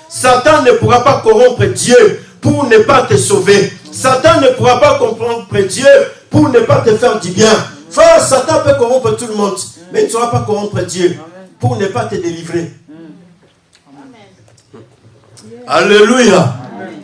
Satan ne pourra pas corrompre Dieu pour ne pas te sauver. Satan ne pourra pas corrompre Dieu pour ne pas te faire du bien. Frère, Satan peut corrompre tout le monde, mais il ne saura pas corrompre Dieu pour ne pas te délivrer. Alléluia.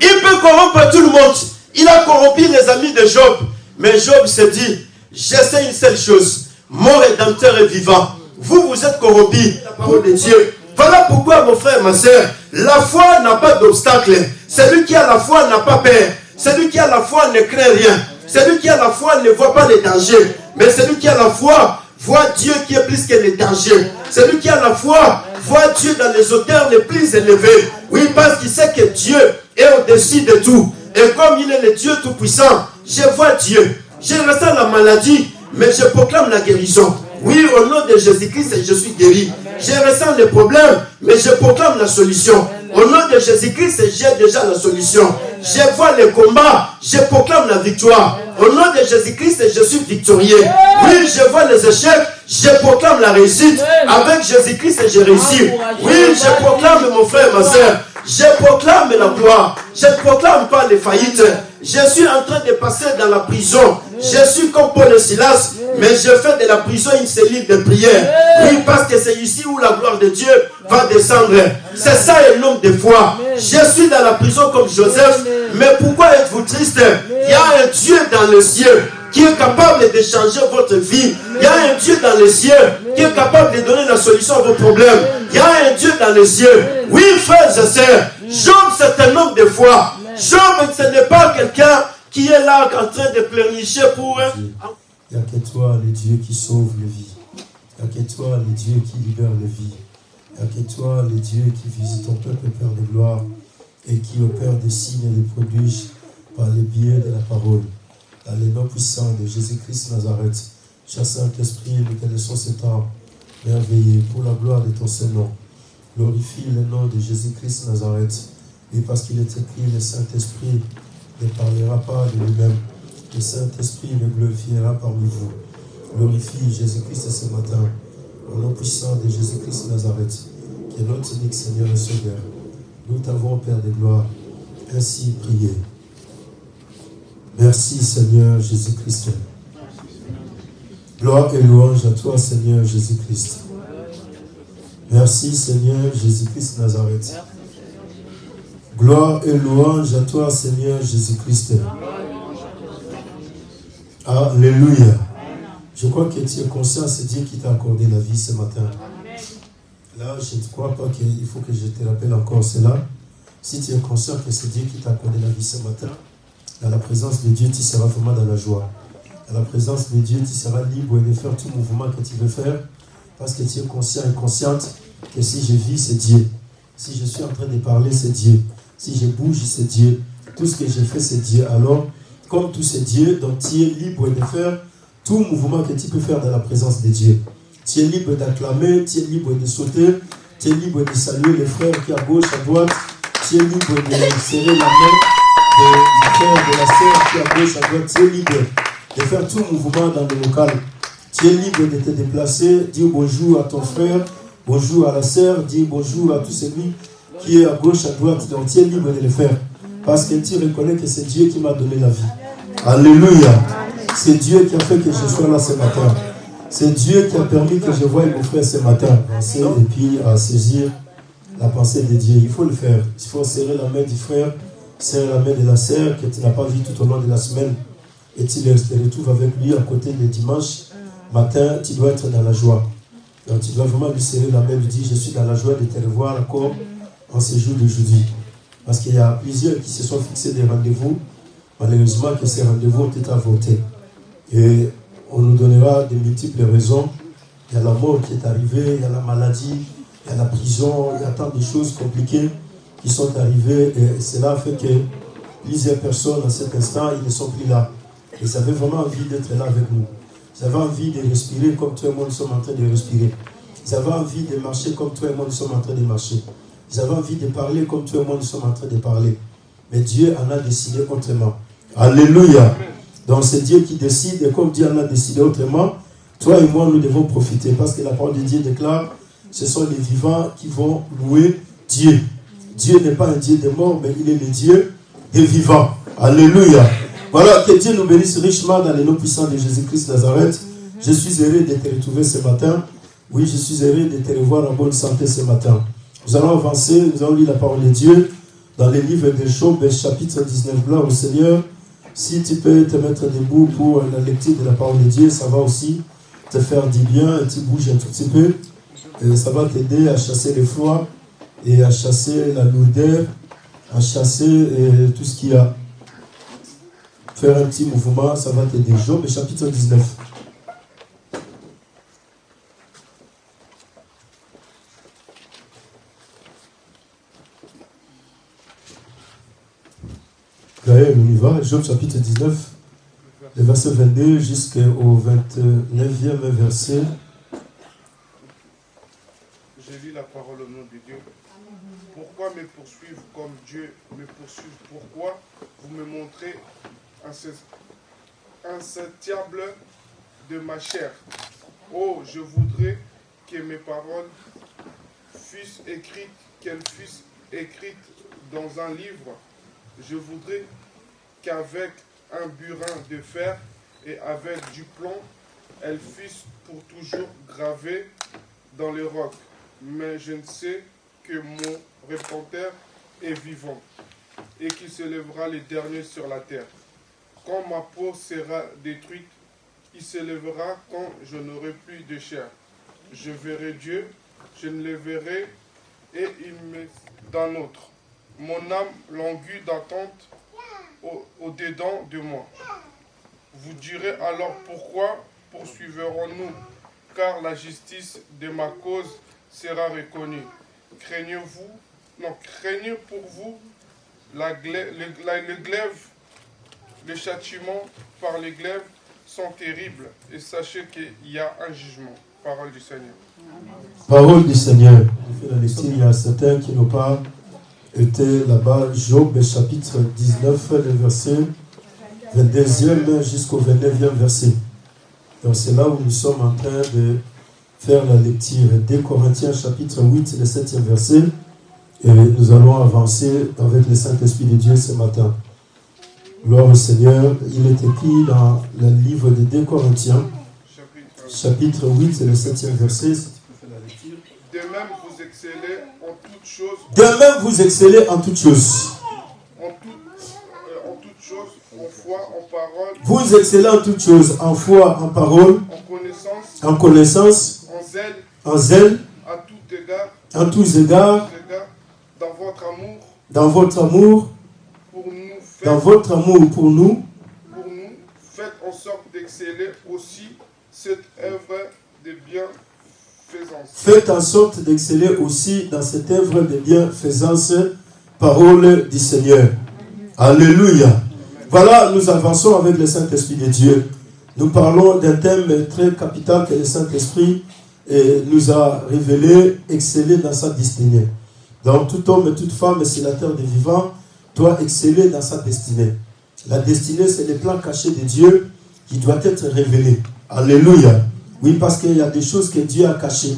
Il peut corrompre tout le monde. Il a corrompu les amis de Job. Mais Job s'est dit, je sais une seule chose, mon Rédempteur est vivant. Vous êtes corrompus, la parole de Dieu. Voilà pourquoi, mon frère, ma soeur, la foi n'a pas d'obstacle. Celui qui a la foi n'a pas peur. Celui qui a la foi ne craint rien. Celui qui a la foi ne voit pas les dangers. Mais celui qui a la foi voit Dieu qui est plus que les dangers. Celui qui a la foi voit Dieu dans les hauteurs les plus élevées. Oui, parce qu'il sait que Dieu est au-dessus de tout. Et comme il est le Dieu tout-puissant, je vois Dieu. Je ressens la maladie, mais je proclame la guérison. Oui, au nom de Jésus-Christ, je suis guéri. Je ressens les problèmes, mais je proclame la solution. Au nom de Jésus-Christ, j'ai déjà la solution. Je vois les combats, je proclame la victoire. Au nom de Jésus-Christ, je suis victorieux. Oui, je vois les échecs, je proclame la réussite. Avec Jésus-Christ, je réussis. Oui, je proclame, mon frère, ma soeur. Je proclame la gloire. Je ne proclame pas les faillites. Je suis en train de passer dans la prison. Je suis comme Paul et Silas, mais je fais de la prison une cellule de prière. Oui, parce que c'est ici où la gloire de Dieu va descendre. C'est ça un homme de foi. Je suis dans la prison comme Joseph, mais pourquoi êtes-vous triste? Il y a un Dieu dans le ciel qui est capable de changer votre vie. Il y a un Dieu dans les cieux qui est capable de donner la solution à vos problèmes. Il y a un Dieu dans les cieux. Oui, frères et sœurs, Job, c'est un homme de foi. Job, ce n'est pas quelqu'un qui est là en train de pleurnicher pour... Il n'y a que toi, le Dieu qui sauve les vies. Il n'y a que toi, le Dieu qui libère les vies. Il n'y a que toi, le Dieu qui visite ton peuple, Père de gloire, et qui opère des signes et des prodiges par le biais de la parole. Dans le nom puissant de Jésus-Christ Nazareth, cher Saint-Esprit, nous te laissons ce temps merveilleux pour la gloire de ton Saint-Nom. Glorifie le nom de Jésus-Christ Nazareth. Et parce qu'il est écrit, le Saint-Esprit ne parlera pas de lui-même. Le Saint-Esprit le glorifiera parmi vous. Glorifie Jésus-Christ ce matin. Au nom puissant de Jésus-Christ Nazareth, qui est notre unique Seigneur et Sauveur. Nous t'avons, Père de gloire, ainsi prié. Merci, Seigneur Jésus-Christ. Gloire et louange à toi, Seigneur Jésus-Christ. Merci, Seigneur Jésus-Christ Nazareth. Gloire et louange à toi, Seigneur Jésus-Christ. Alléluia. Je crois que tu es conscient, c'est Dieu qui t'a accordé la vie ce matin. Là, je ne crois pas qu'il faut que je te rappelle encore cela. Si tu es conscient que c'est Dieu qui t'a accordé la vie ce matin, dans la présence de Dieu, tu seras vraiment dans la joie. Dans la présence de Dieu, tu seras libre de faire tout mouvement que tu veux faire, parce que tu es conscient et consciente que si je vis, c'est Dieu. Si je suis en train de parler, c'est Dieu. Si je bouge, c'est Dieu. Tout ce que je fais, c'est Dieu. Alors, comme tout c'est Dieu, donc tu es libre de faire tout mouvement que tu peux faire dans la présence de Dieu. Tu es libre d'acclamer, tu es libre de sauter, tu es libre de saluer les frères qui à gauche, à droite. Tu es libre de serrer la main du frère, de la sœur qui à gauche, à droite. Tu es libre de faire tout mouvement dans le local. Tu es libre de te déplacer, dire bonjour à ton frère, bonjour à la sœur, dire bonjour à tout celui qui est à gauche, à droite. Donc tu es libre de le faire. Parce que tu reconnais que c'est Dieu qui m'a donné la vie. Alléluia. C'est Dieu qui a fait que je sois là ce matin. C'est Dieu qui a permis que je voie mon frère ce matin. Penser et puis à saisir la pensée de Dieu. Il faut le faire. Il faut serrer la main du frère, serrer la main de la sœur que tu n'as pas vu tout au long de la semaine. Et tu te retrouves avec lui à côté le dimanche matin. Tu dois être dans la joie. Donc tu dois vraiment lui serrer la main, lui dire je suis dans la joie de te revoir encore en ce jour d'aujourd'hui. Parce qu'il y a plusieurs qui se sont fixés des rendez-vous. Malheureusement que ces rendez-vous ont été avortés. Et on nous donnera de multiples raisons. Il y a la mort qui est arrivée, il y a la maladie, il y a la prison, il y a tant de choses compliquées qui sont arrivées. Et cela fait que plusieurs personnes, à cet instant, ils ne sont plus là. Ils avaient vraiment envie d'être là avec nous. Ils avaient envie de respirer comme toi et moi nous sommes en train de respirer. Ils avaient envie de marcher comme toi et moi nous sommes en train de marcher. Ils avaient envie de parler comme toi et moi nous sommes en train de parler. Mais Dieu en a décidé autrement. Alléluia. Donc c'est Dieu qui décide, et comme Dieu en a décidé autrement, toi et moi nous devons profiter. Parce que la parole de Dieu déclare, ce sont les vivants qui vont louer Dieu. Dieu n'est pas un Dieu des morts, mais il est le Dieu des vivants. Alléluia. Voilà, que Dieu nous bénisse richement dans les noms puissants de Jésus-Christ Nazareth. Je suis heureux de te retrouver ce matin. Oui, je suis heureux de te revoir en bonne santé ce matin. Nous allons avancer, nous allons lire la parole de Dieu dans le livre de Job, chapitre 19. Gloire au Seigneur. Si tu peux te mettre debout pour la lecture de la parole de Dieu, ça va aussi te faire du bien. Tu bouges un tout petit peu. Et ça va t'aider à chasser le froid et à chasser la lourdeur, à chasser tout ce qu'il y a. Faire un petit mouvement, ça va t'aider. Job, chapitre 19. D'ailleurs, on y va. Job, chapitre 19, le verset 22 jusqu'au 29e verset. Je lis la parole au nom de Dieu. Pourquoi me poursuivre comme Dieu me poursuit? Pourquoi vous me montrez insatiable de ma chair? Oh, je voudrais que mes paroles fussent écrites, qu'elles fussent écrites dans un livre. Je voudrais qu'avec un burin de fer et avec du plomb, elles fussent pour toujours gravées dans les rocs. Mais je ne sais que mon Rédempteur est vivant et qu'il se lèvera le dernier sur la terre. Quand ma peau sera détruite, il se lèvera quand je n'aurai plus de chair. Je verrai Dieu, je ne le verrai, et il me d'un autre. Mon âme languit d'attente au-dedans de moi. Vous direz alors pourquoi poursuivrons-nous, car la justice de ma cause sera reconnue. Craignez pour vous le glaive, les châtiments par les glaives sont terribles, et sachez qu'il y a un jugement. Parole du Seigneur. Parole du Seigneur. Je fais la lecture, il y a certains qui n'ont pas été là-bas. Job, chapitre 19, le verset 22e jusqu'au 29e verset. Donc c'est là où nous sommes en train de faire la lecture des Corinthiens, chapitre 8, le 7e verset. Et nous allons avancer avec le Saint-Esprit de Dieu ce matin. Gloire au Seigneur. Il est écrit dans le livre des 2 Corinthiens, chapitre 8, le 7e verset. Si tu peux faire la lecture. De même, vous excellez en toutes choses. De même, vous excellez en toutes choses. En toutes choses, en foi, en parole. Vous excellez en toutes choses, en foi, en parole, en connaissance, en zèle, en tous égards, dans votre amour, pour nous, faites en sorte d'exceller aussi cette œuvre de bienfaisance. Faites en sorte d'exceller aussi dans cette œuvre de bienfaisance, parole du Seigneur. Alléluia. Voilà, nous avançons avec le Saint-Esprit de Dieu. Nous parlons d'un thème très capital que le Saint-Esprit nous a révélé, exceller dans sa destinée. Donc tout homme et toute femme sur la terre des vivants doit exceller dans sa destinée. La destinée, c'est le plan caché de Dieu qui doit être révélé. Alléluia. Oui, parce qu'il y a des choses que Dieu a cachées.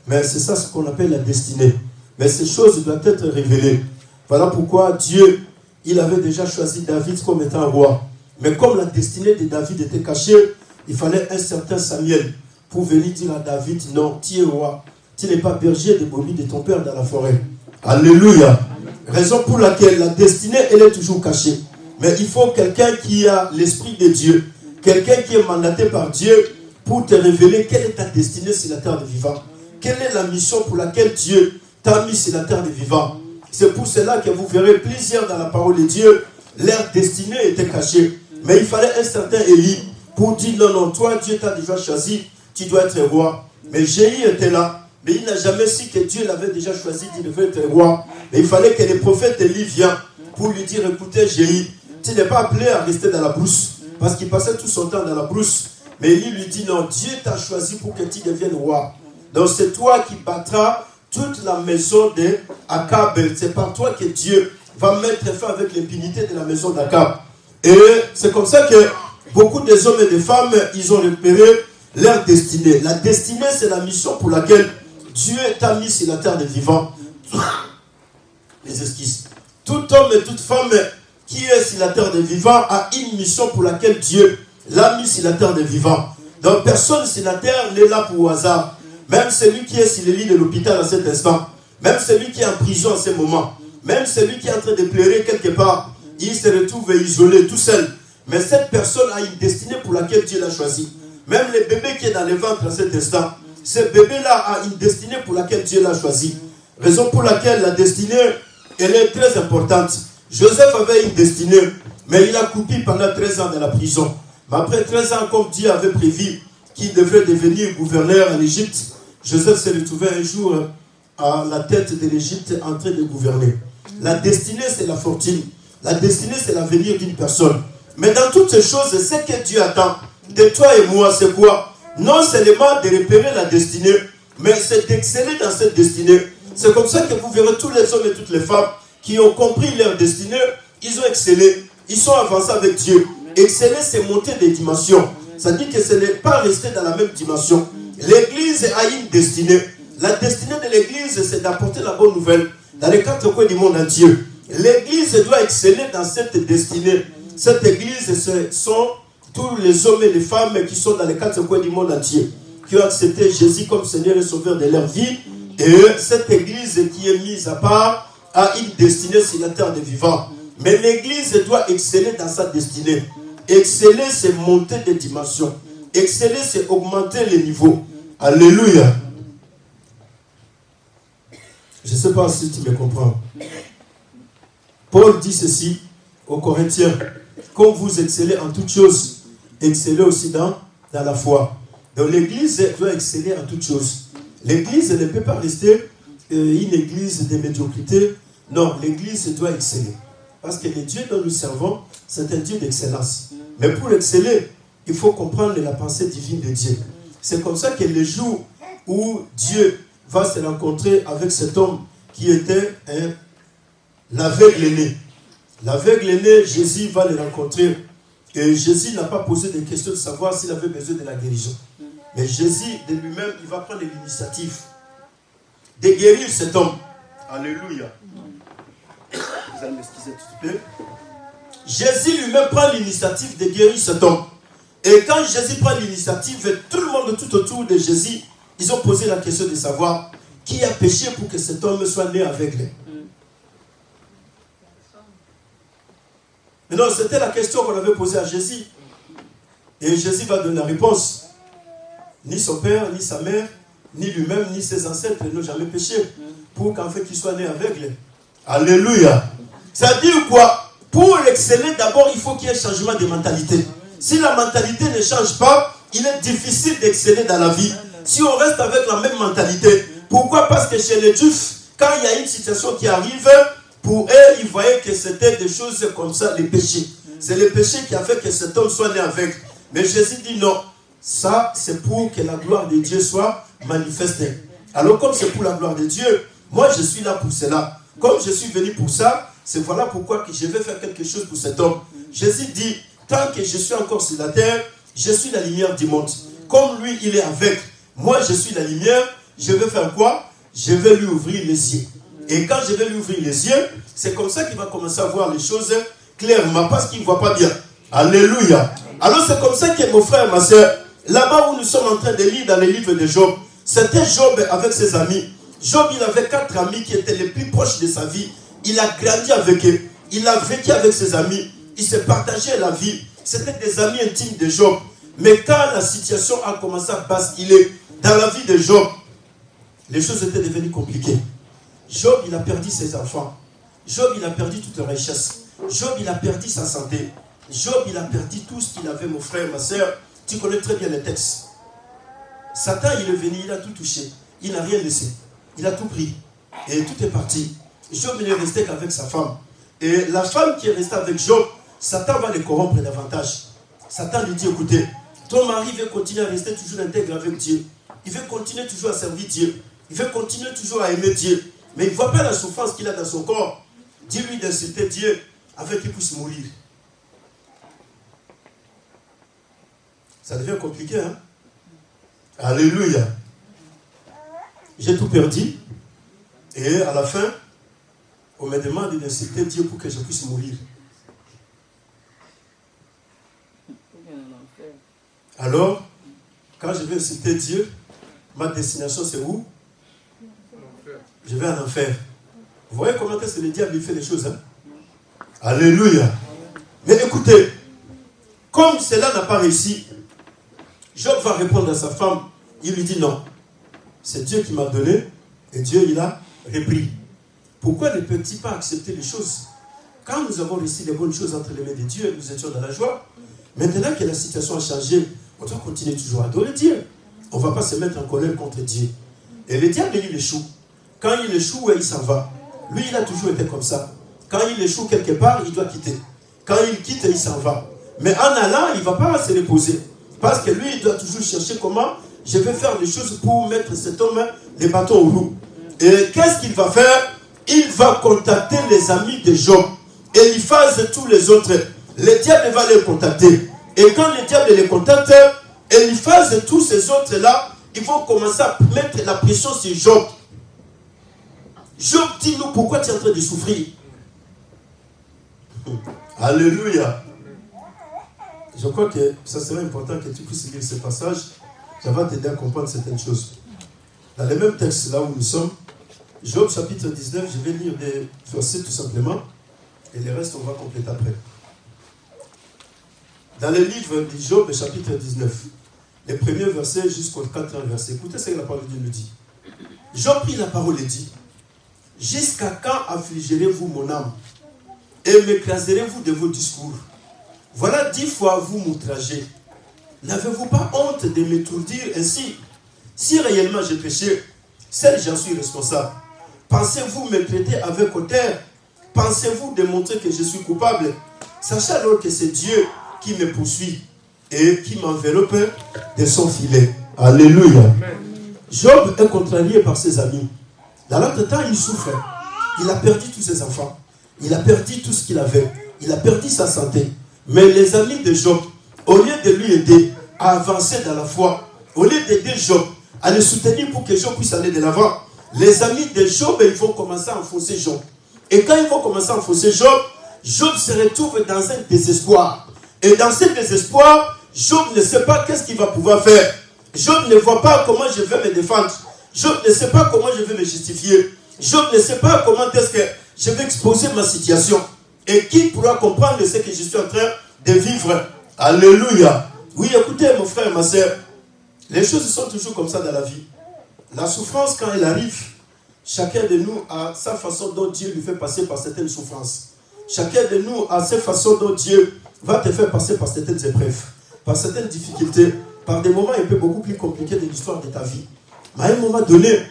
Mais c'est ça ce qu'on appelle la destinée. Mais ces choses doivent être révélées. Voilà pourquoi Dieu, il avait déjà choisi David comme étant roi. Mais comme la destinée de David était cachée, il fallait un certain Samuel pour venir dire à David, non, tu es roi. Tu n'es pas berger des brebis de ton père dans la forêt. Alléluia. Raison pour laquelle la destinée, elle est toujours cachée. Mais il faut quelqu'un qui a l'esprit de Dieu. Quelqu'un qui est mandaté par Dieu pour te révéler quelle est ta destinée sur la terre des vivants. Quelle est la mission pour laquelle Dieu t'a mis sur la terre des vivants. C'est pour cela que vous verrez plusieurs dans la parole de Dieu, leur destinée était cachée. Mais il fallait un certain Élie pour dire non, non, toi Dieu t'a déjà choisi, tu dois être roi. Mais Jéhu était là, mais il n'a jamais su que Dieu l'avait déjà choisi, il devait être roi. Mais il fallait que le prophète Élie vienne pour lui dire, écoutez Jéhu, tu n'es pas appelé à rester dans la brousse, parce qu'il passait tout son temps dans la brousse. Mais Élie lui dit, non, Dieu t'a choisi pour que tu deviennes roi. Donc c'est toi qui battras toute la maison d'Akab. C'est par toi que Dieu va mettre fin avec l'impunité de la maison d'Akab. Et c'est comme ça que beaucoup des hommes et des femmes, ils ont repéré leur destinée. La destinée, c'est la mission pour laquelle Dieu t'a mis sur la terre des vivants. les esquisses. Tout homme et toute femme qui est sur la terre des vivants a une mission pour laquelle Dieu l'a mis sur la terre des vivants. Donc personne sur la terre n'est là pour hasard. Même celui qui est sur le lit de l'hôpital à cet instant, même celui qui est en prison à ce moment, même celui qui est en train de pleurer quelque part, il se retrouve isolé, tout seul. Mais cette personne a une destinée pour laquelle Dieu l'a choisi. Même le bébé qui est dans le ventre à cet instant, ce bébé-là a une destinée pour laquelle Dieu l'a choisi. Raison pour laquelle la destinée, elle est très importante. Joseph avait une destinée, mais il a coupé pendant 13 ans dans la prison. Mais après 13 ans, comme Dieu avait prévu qu'il devrait devenir gouverneur en Égypte, Joseph s'est retrouvé un jour à la tête de l'Égypte en train de gouverner. La destinée, c'est la fortune. La destinée, c'est l'avenir d'une personne. Mais dans toutes ces choses, ce que Dieu attend de toi et moi, c'est quoi? Non seulement de repérer la destinée, mais c'est d'exceller dans cette destinée. C'est comme ça que vous verrez tous les hommes et toutes les femmes qui ont compris leur destinée, ils ont excellé, ils sont avancés avec Dieu. Exceller, c'est monter des dimensions. Ça dit que ce n'est pas rester dans la même dimension. L'église a une destinée. La destinée de l'église, c'est d'apporter la bonne nouvelle dans les 4 coins du monde entier. L'église doit exceller dans cette destinée. Cette église, ce sont tous les hommes et les femmes qui sont dans les 4 coins du monde entier, qui ont accepté Jésus comme Seigneur et Sauveur de leur vie. Et cette église qui est mise à part a une destinée sur la terre des vivants. Mais l'église doit exceller dans sa destinée. Exceller, c'est monter des dimensions. Exceller, c'est augmenter les niveaux. Alléluia. Je ne sais pas si tu me comprends. Paul dit ceci aux Corinthiens. Comme vous excellez en toutes choses, excellez aussi dans la foi. Donc l'église doit exceller en toutes choses. L'église ne peut pas rester une église de médiocrité. Non, l'église doit exceller. Parce que le Dieu dont nous servons, c'est un Dieu d'excellence. Mais pour exceller, il faut comprendre la pensée divine de Dieu. C'est comme ça que le jour où Dieu va se rencontrer avec cet homme qui était l'aveugle né. L'aveugle né, Jésus va le rencontrer. Et Jésus n'a pas posé de questions de savoir s'il avait besoin de la guérison. Mais Jésus, de lui-même, il va prendre l'initiative de guérir cet homme. Alléluia. Vous allez m'excuser tout de suite. Jésus lui-même prend l'initiative de guérir cet homme. Et quand Jésus prend l'initiative, tout le monde tout autour de Jésus, ils ont posé la question de savoir qui a péché pour que cet homme soit né aveugle. Mais non, c'était la question qu'on avait posée à Jésus. Et Jésus va donner la réponse. Ni son père, ni sa mère, ni lui-même, ni ses ancêtres n'ont jamais péché pour qu'en fait qu'il soit né aveugle. Alléluia. Ça dit quoi? Pour exceller, d'abord, il faut qu'il y ait un changement de mentalité. Si la mentalité ne change pas, il est difficile d'exceller dans la vie. Si on reste avec la même mentalité, pourquoi? Parce que chez les Juifs, quand il y a une situation qui arrive, pour eux, ils voyaient que c'était des choses comme ça, les péchés. C'est le péché qui a fait que cet homme soit né aveugle. Mais Jésus dit non. Ça, c'est pour que la gloire de Dieu soit manifestée. Alors, comme c'est pour la gloire de Dieu, moi, je suis là pour cela. Comme je suis venu pour ça, c'est voilà pourquoi que je vais faire quelque chose pour cet homme. Jésus dit, tant que je suis encore sur la terre, je suis la lumière du monde. Comme lui, il est aveugle, moi, je suis la lumière, je vais faire quoi? Je vais lui ouvrir les yeux. Et quand je vais lui ouvrir les yeux, c'est comme ça qu'il va commencer à voir les choses clairement, parce qu'il ne voit pas bien. Alléluia. Alors, c'est comme ça que mon frère, ma soeur, là-bas où nous sommes en train de lire dans les livres de Job, c'était Job avec ses amis. Job, il avait 4 amis qui étaient les plus proches de sa vie. Il a grandi avec eux. Il a vécu avec ses amis. Il se partageait la vie. C'était des amis intimes de Job. Mais quand la situation a commencé à basculer dans la vie de Job, les choses étaient devenues compliquées. Job, il a perdu ses enfants. Job, il a perdu toute richesse. Job, il a perdu sa santé. Job, il a perdu tout ce qu'il avait, mon frère, ma soeur. Tu connais très bien les textes. Satan, il est venu, il a tout touché. Il n'a rien laissé. Il a tout pris. Et tout est parti. Job, il est resté qu'avec sa femme. Et la femme qui est restée avec Job, Satan va les corrompre davantage. Satan lui dit, écoutez, ton mari veut continuer à rester toujours intègre avec Dieu. Il veut continuer toujours à servir Dieu. Il veut continuer toujours à aimer Dieu. Mais il ne voit pas la souffrance qu'il a dans son corps. Dis-lui d'insulter Dieu afin qu'il puisse mourir. Ça devient compliqué, hein? Alléluia. J'ai tout perdu. Et à la fin, On me demande d'insulter Dieu pour que je puisse mourir. Alors, quand je vais insulter Dieu, ma destination c'est où? Je vais en enfer. Vous voyez comment est-ce que le diable il fait les choses, hein? Alléluia. Mais écoutez, comme cela n'a pas réussi, Job va répondre à sa femme. Il lui dit non. C'est Dieu qui m'a donné et Dieu il a repris. Pourquoi ne peut-il pas accepter les choses? Quand nous avons réussi les bonnes choses entre les mains de Dieu, nous étions dans la joie. Maintenant que la situation a changé, on doit continuer toujours à adorer Dieu. On ne va pas se mettre en colère contre Dieu. Et le diable, il échoue. Quand il échoue, il s'en va. Lui, il a toujours été comme ça. Quand il échoue quelque part, il doit quitter. Quand il quitte, il s'en va. Mais en allant, il ne va pas se reposer. Parce que lui, il doit toujours chercher comment je vais faire les choses pour mettre cet homme les bâtons au loup. Et qu'est-ce qu'il va faire? Il va contacter les amis de Job. Et il fasse tous les autres. Le diable va les contacter. Et quand le diable les contacte, et il fasse tous ces autres-là, ils vont commencer à mettre la pression sur Job. Job, dis-nous pourquoi tu es en train de souffrir. Alléluia. Je crois que ça serait important que tu puisses lire ce passage. Ça va t'aider à comprendre certaines choses. Dans le même texte, là où nous sommes, Job chapitre 19, je vais lire des versets tout simplement. Et le reste, on va compléter après. Dans le livre de Job, chapitre 19, les premiers versets jusqu'au 4e verset. Écoutez ce que la parole de Dieu nous dit. Job prit la parole et dit: jusqu'à quand affligerez-vous mon âme et m'écraserez-vous de vos discours? Voilà 10 fois vous m'outragez. N'avez-vous pas honte de m'étourdir ainsi? Si réellement j'ai péché, seul j'en suis responsable. Pensez-vous me traiter avec hauteur? Pensez-vous démontrer que je suis coupable? Sachez alors que c'est Dieu qui me poursuit et qui m'enveloppe de son filet. Alléluia. Job est contrarié par ses amis. Dans l'autre temps, il souffre. Il a perdu tous ses enfants. Il a perdu tout ce qu'il avait. Il a perdu sa santé. Mais les amis de Job, au lieu de lui aider à avancer dans la foi, au lieu d'aider Job à le soutenir pour que Job puisse aller de l'avant, les amis de Job, ils vont commencer à enfoncer Job. Et quand ils vont commencer à enfoncer Job, Job se retrouve dans un désespoir. Et dans ce désespoir, Job ne sait pas qu'est-ce qu'il va pouvoir faire. Job ne voit pas comment je vais me défendre. Job ne sait pas comment je vais me justifier. Job ne sait pas comment est-ce que je vais exposer ma situation. Et qui pourra comprendre ce que je suis en train de vivre? Alléluia. Oui, écoutez mon frère, ma soeur, les choses sont toujours comme ça dans la vie. La souffrance, quand elle arrive, chacun de nous a sa façon dont Dieu lui fait passer par certaines souffrances. Chacun de nous a sa façon dont Dieu va te faire passer par certaines épreuves, par certaines difficultés, par des moments un peu beaucoup plus compliqués de l'histoire de ta vie. Mais à un moment donné,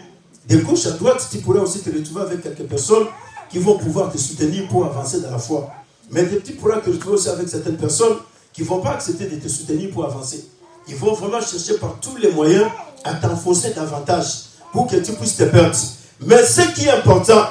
de gauche à droite, tu pourrais aussi te retrouver avec quelques personnes qui vont pouvoir te soutenir pour avancer dans la foi. Mais tu pourras te retrouver aussi avec certaines personnes qui ne vont pas accepter de te soutenir pour avancer. Ils vont vraiment chercher par tous les moyens à t'enfoncer davantage pour que tu puisses te perdre. Mais ce qui est important,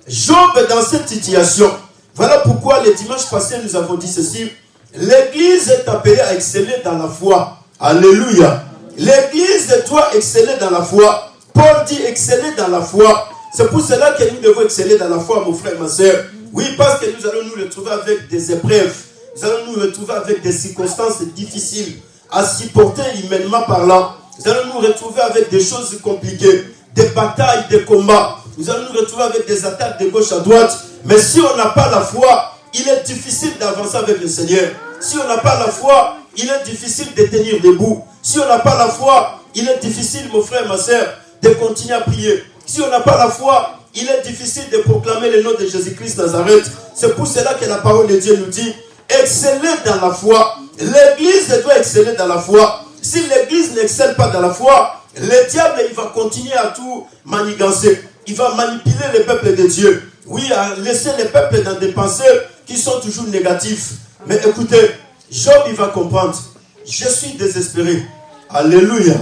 Job dans cette situation, voilà pourquoi le dimanche passé nous avons dit ceci: l'Église est appelée à exceller dans la foi. Alléluia. L'Église doit exceller dans la foi. Paul dit exceller dans la foi. C'est pour cela que nous devons exceller dans la foi, mon frère, ma soeur. Oui, parce que nous allons nous retrouver avec des épreuves. Nous allons nous retrouver avec des circonstances difficiles à supporter humainement parlant. Nous allons nous retrouver avec des choses compliquées, des batailles, des combats. Nous allons nous retrouver avec des attaques de gauche à droite. Mais si on n'a pas la foi, il est difficile d'avancer avec le Seigneur. Si on n'a pas la foi, il est difficile de tenir debout. Si on n'a pas la foi, il est difficile, mon frère, ma soeur, de continuer à prier. Si on n'a pas la foi, il est difficile de proclamer le nom de Jésus-Christ Nazareth. C'est pour cela que la parole de Dieu nous dit: excellez dans la foi. L'Église doit exceller dans la foi. Si l'Église n'excelle pas dans la foi, le diable il va continuer à tout manigancer. Il va manipuler le peuple de Dieu. Oui, à laisser le peuple dans des pensées qui sont toujours négatives. Mais écoutez, Job il va comprendre. Je suis désespéré. Alléluia.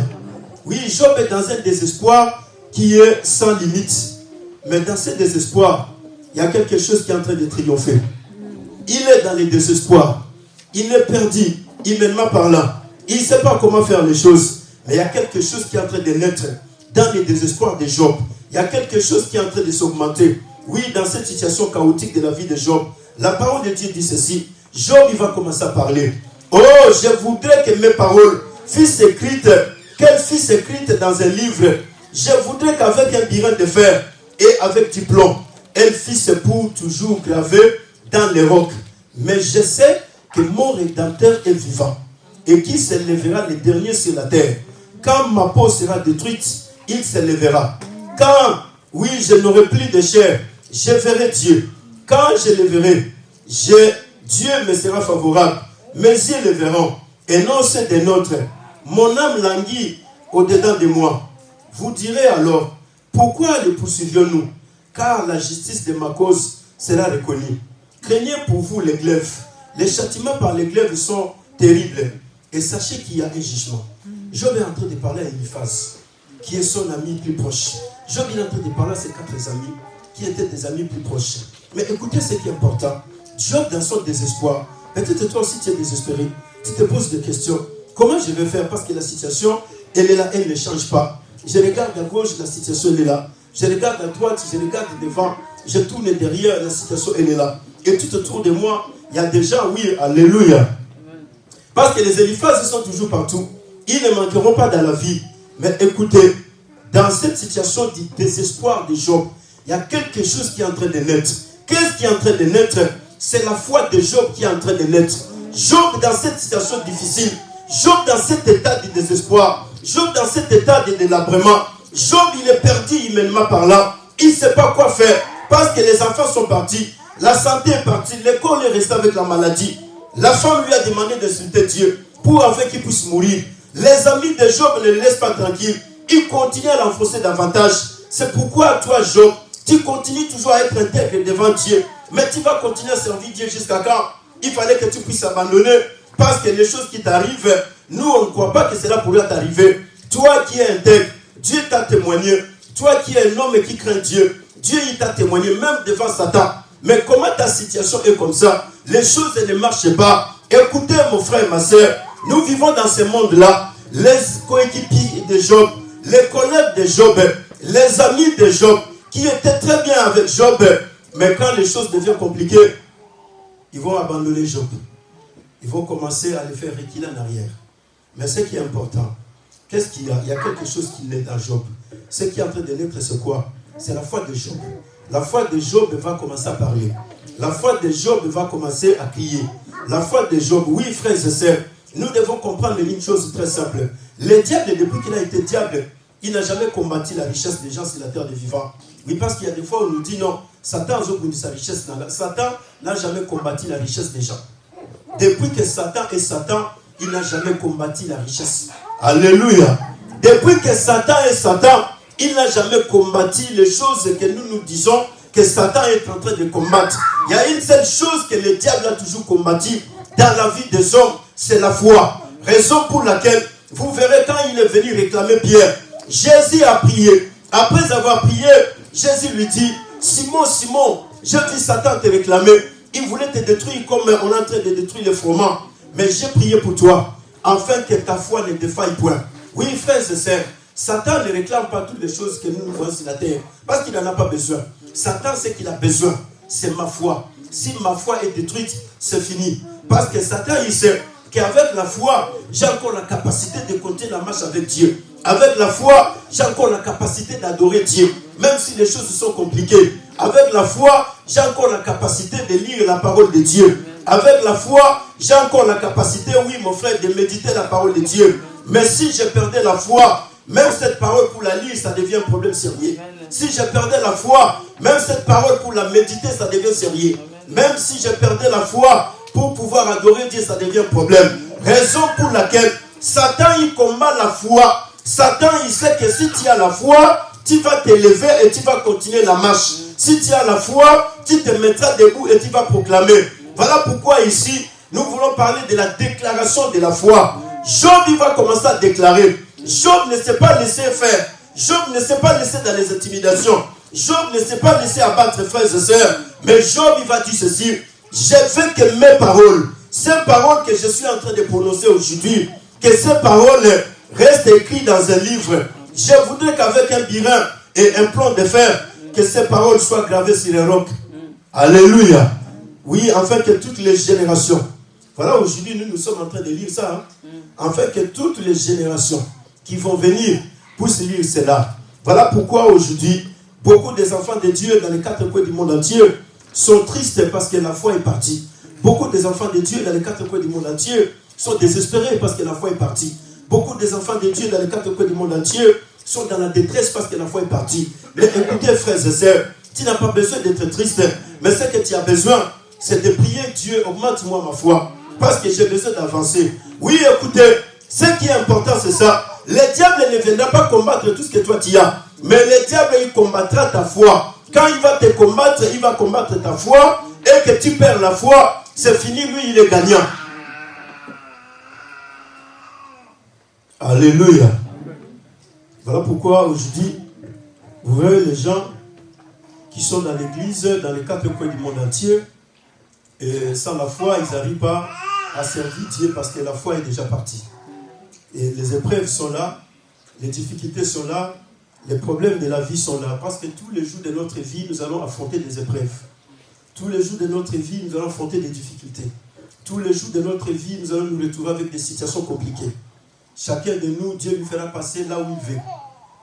Oui, Job est dans un désespoir qui est sans limite. Mais dans ce désespoir, il y a quelque chose qui est en train de triompher. Il est dans le désespoir. Il est perdu, humainement parlant. Il ne sait pas comment faire les choses. Mais il y a quelque chose qui est en train de naître dans le désespoir de Job. Il y a quelque chose qui est en train de s'augmenter. oui, dans cette situation chaotique de la vie de Job, la parole de Dieu dit ceci. Job, il va commencer à parler. Oh, je voudrais que mes paroles fussent écrites, qu'elles fussent écrites dans un livre. Je voudrais qu'avec un birin de fer et avec du plomb, elles fussent pour toujours gravées dans les rocs. Mais je sais que mon Rédempteur est vivant et qu'il se lèvera le dernier sur la terre. Quand ma peau sera détruite, il se lèvera. Quand, oui, je n'aurai plus de chair, je verrai Dieu. Quand je le verrai, Dieu me sera favorable. Mes yeux le verront, et non ceux des nôtres. Mon âme languit au-dedans de moi. Vous direz alors, pourquoi le poursuivions-nous? Car la justice de ma cause sera reconnue. Craignez pour vous les glaives. Les châtiments par les glaives sont terribles. Et sachez qu'il y a un jugement. Job est en train de parler à Eliphaz, qui est son ami plus proche. Job est en train de parler à ses 4 amis, qui étaient des amis plus proches. Mais écoutez ce qui est important. Job, dans son désespoir, peut-être toi aussi tu es désespéré, tu te poses des questions. Comment je vais faire? Parce que la situation, elle est là, elle ne change pas. Je regarde à gauche, la situation elle est là. Je regarde à droite, je regarde devant, je tourne derrière, la situation elle est là. Et tout autour de moi, il y a des gens, oui, alléluia. Parce que les Eliphaz, ils sont toujours partout. Ils ne manqueront pas dans la vie. Mais écoutez, dans cette situation du désespoir de Job, il y a quelque chose qui est en train de naître. Qu'est-ce qui est en train de naître? C'est la foi de Job qui est en train de naître. Job, dans cette situation difficile, Job, dans cet état de désespoir, Job, dans cet état de délabrement, Job, il est perdu humainement par là. Il ne sait pas quoi faire. Parce que les enfants sont partis. La santé est partie. L'école est restée avec la maladie. La femme lui a demandé d'insulter Dieu pour afin qu'il puisse mourir. Les amis de Job ne le laissent pas tranquille. Ils continuent à l'enfoncer davantage. C'est pourquoi toi, Job, tu continues toujours à être intègre devant Dieu. Mais tu vas continuer à servir Dieu jusqu'à quand? Il fallait que tu puisses abandonner. Parce que les choses qui t'arrivent, nous, on ne croit pas que cela pourrait t'arriver. Toi qui es intègre, Dieu t'a témoigné. Toi qui es un homme qui craint Dieu, Dieu il t'a témoigné même devant Satan. Mais comment ta situation est comme ça? Les choses ne marchent pas. Écoutez mon frère et ma soeur, nous vivons dans ce monde-là. Les coéquipiers de Job, les collègues de Job, les amis de Job, qui étaient très bien avec Job, mais quand les choses deviennent compliquées, ils vont abandonner Job. Ils vont commencer à le faire reculer en arrière. Mais ce qui est important, qu'est-ce qu'il y a? Il y a quelque chose qui naît dans Job. Ce qui est en train de naître, c'est quoi? C'est la foi de Job. La foi de Job va commencer à parler. La foi de Job va commencer à crier. La foi de Job, oui frères et sœurs, nous devons comprendre une chose très simple. Le diable, depuis qu'il a été diable, il n'a jamais combattu la richesse des gens sur la terre des vivants. Oui, parce qu'il y a des fois où on nous dit non, Satan a sa richesse. Satan n'a jamais combattu la richesse des gens. Depuis que Satan est Satan, il n'a jamais combattu la richesse. Alléluia. Depuis que Satan est Satan, il n'a jamais combattu les choses que nous disons que Satan est en train de combattre. Il y a une seule chose que le diable a toujours combattu dans la vie des hommes, c'est la foi. Raison pour laquelle, vous verrez quand il est venu réclamer Pierre, Jésus a prié. Après avoir prié, Jésus lui dit, Simon, Simon, j'ai vu Satan te réclamer. Il voulait te détruire comme on est en train de détruire les froment. Mais j'ai prié pour toi, afin que ta foi ne défaille point. Oui, frères et sœurs, Satan ne réclame pas toutes les choses que nous voyons sur la terre, parce qu'il n'en a pas besoin. Satan, ce qu'il a besoin, c'est ma foi. Si ma foi est détruite, c'est fini. Parce que Satan, il sait qu'avec la foi, j'ai encore la capacité de continuer la marche avec Dieu. Avec la foi, j'ai encore la capacité d'adorer Dieu, même si les choses sont compliquées. Avec la foi, j'ai encore la capacité de lire la parole de Dieu. Avec la foi, j'ai encore la capacité, oui mon frère, de méditer la parole de Dieu. Mais si je perdais la foi, même cette parole pour la lire, ça devient un problème sérieux. Si je perdais la foi, même cette parole pour la méditer, ça devient sérieux. Même si je perdais la foi, pour pouvoir adorer Dieu, ça devient un problème. Raison pour laquelle Satan, il combat la foi. Satan, il sait que si tu as la foi, tu vas t'élever et tu vas continuer la marche. Si tu as la foi, tu te mettras debout et tu vas proclamer. Voilà pourquoi ici, nous voulons parler de la déclaration de la foi. Job, il va commencer à déclarer. Job ne s'est pas laissé faire. Job ne s'est pas laissé dans les intimidations. Job ne s'est pas laissé abattre, frères et sœurs. Mais Job, il va dire ceci. J'ai fait que mes paroles, ces paroles que je suis en train de prononcer aujourd'hui, que ces paroles restent écrites dans un livre. Je voudrais qu'avec un birin et un plomb de fer, que ces paroles soient gravées sur les rocs. Alléluia. Oui, afin que toutes les générations. Voilà, aujourd'hui, nous sommes en train de lire ça. Afin que toutes les générations qui vont venir puissent lire cela. Voilà pourquoi aujourd'hui, beaucoup des enfants de Dieu dans les 4 coins du monde entier sont tristes parce que la foi est partie. Beaucoup des enfants de Dieu dans les 4 coins du monde entier sont désespérés parce que la foi est partie. Beaucoup des enfants de Dieu dans les 4 coins du monde entier sont dans la détresse parce que la foi est partie. Mais écoutez, frères et sœurs, tu n'as pas besoin d'être triste, mais ce que tu as besoin, c'est de prier Dieu, augmente-moi ma foi, parce que j'ai besoin d'avancer. Oui, écoutez, ce qui est important, c'est ça. Le diable ne viendra pas combattre tout ce que toi tu as, mais le diable, il combattra ta foi. Quand il va te combattre, il va combattre ta foi, et que tu perds la foi, c'est fini, lui, il est gagnant. Alléluia. Voilà pourquoi aujourd'hui, vous voyez les gens qui sont dans l'église, dans les 4 coins du monde entier, et sans la foi, ils n'arrivent pas à servir Dieu parce que la foi est déjà partie. Et les épreuves sont là, les difficultés sont là, les problèmes de la vie sont là, parce que tous les jours de notre vie, nous allons affronter des épreuves. Tous les jours de notre vie, nous allons affronter des difficultés. Tous les jours de notre vie, nous allons nous retrouver avec des situations compliquées. Chacun de nous, Dieu lui fera passer là où il veut.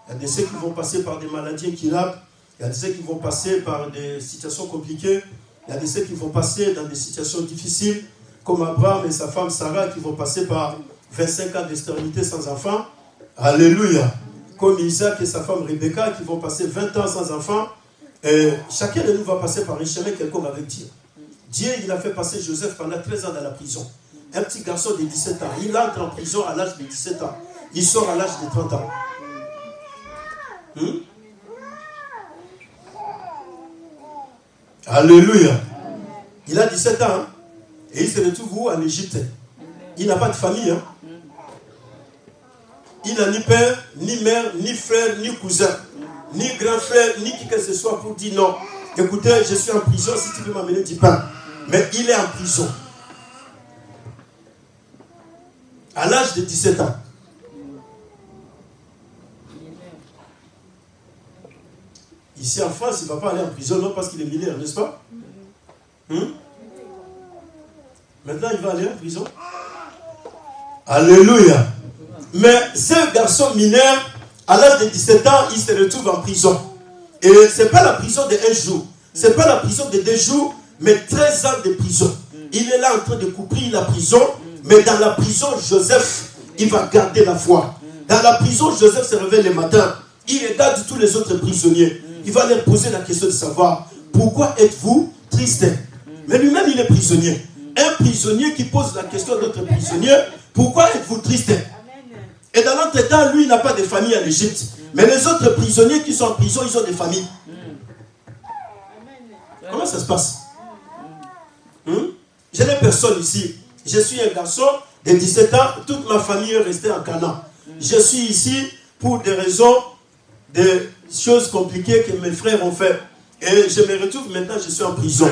Il y a des ceux qui vont passer par des maladies incurables. Il y a des ceux qui vont passer par des situations compliquées. Il y a des ceux qui vont passer dans des situations difficiles, comme Abraham et sa femme Sarah, qui vont passer par 25 ans de stérilité sans enfant. Alléluia. Comme Isaac et sa femme Rebecca, qui vont passer 20 ans sans enfant. Et chacun de nous va passer par un chemin quelconque avec Dieu. Dieu, il a fait passer Joseph pendant 13 ans dans la prison. Un petit garçon de 17 ans. Il entre en prison à l'âge de 17 ans. Il sort à l'âge de 30 ans. Alléluia. Il a 17 ans. Hein? Et il se retrouve où? En Égypte. Il n'a pas de famille. Hein? Il n'a ni père, ni mère, ni frère, ni cousin, ni grand frère, ni qui que ce soit pour dire non. Écoutez, je suis en prison, si tu veux m'amener du pain. Mais il est en prison. À l'âge de 17 ans. Ici en France, il ne va pas aller en prison, non, parce qu'il est mineur, n'est-ce pas? Maintenant, il va aller en prison. Alléluia. Mais ce garçon mineur, à l'âge de 17 ans, il se retrouve en prison. Et ce n'est pas la prison de 1 jour. Ce n'est pas la prison de 2 jours, mais 13 ans de prison. Il est là en train de couper la prison. Mais dans la prison, Joseph, il va garder la foi. Dans la prison, Joseph se réveille le matin. Il regarde tous les autres prisonniers. Il va leur poser la question de savoir, pourquoi êtes-vous triste? Mais lui-même, il est prisonnier. Un prisonnier qui pose la question à d'autres prisonniers, pourquoi êtes-vous triste? Et dans l'entretemps, lui, il n'a pas de famille en Égypte. Mais les autres prisonniers qui sont en prison, ils ont des familles. Comment ça se passe? Je n'ai personne ici. Je suis un garçon de 17 ans. Toute ma famille est restée en Canaan. Je suis ici pour des raisons, des choses compliquées que mes frères ont fait. Et je me retrouve maintenant, je suis en prison.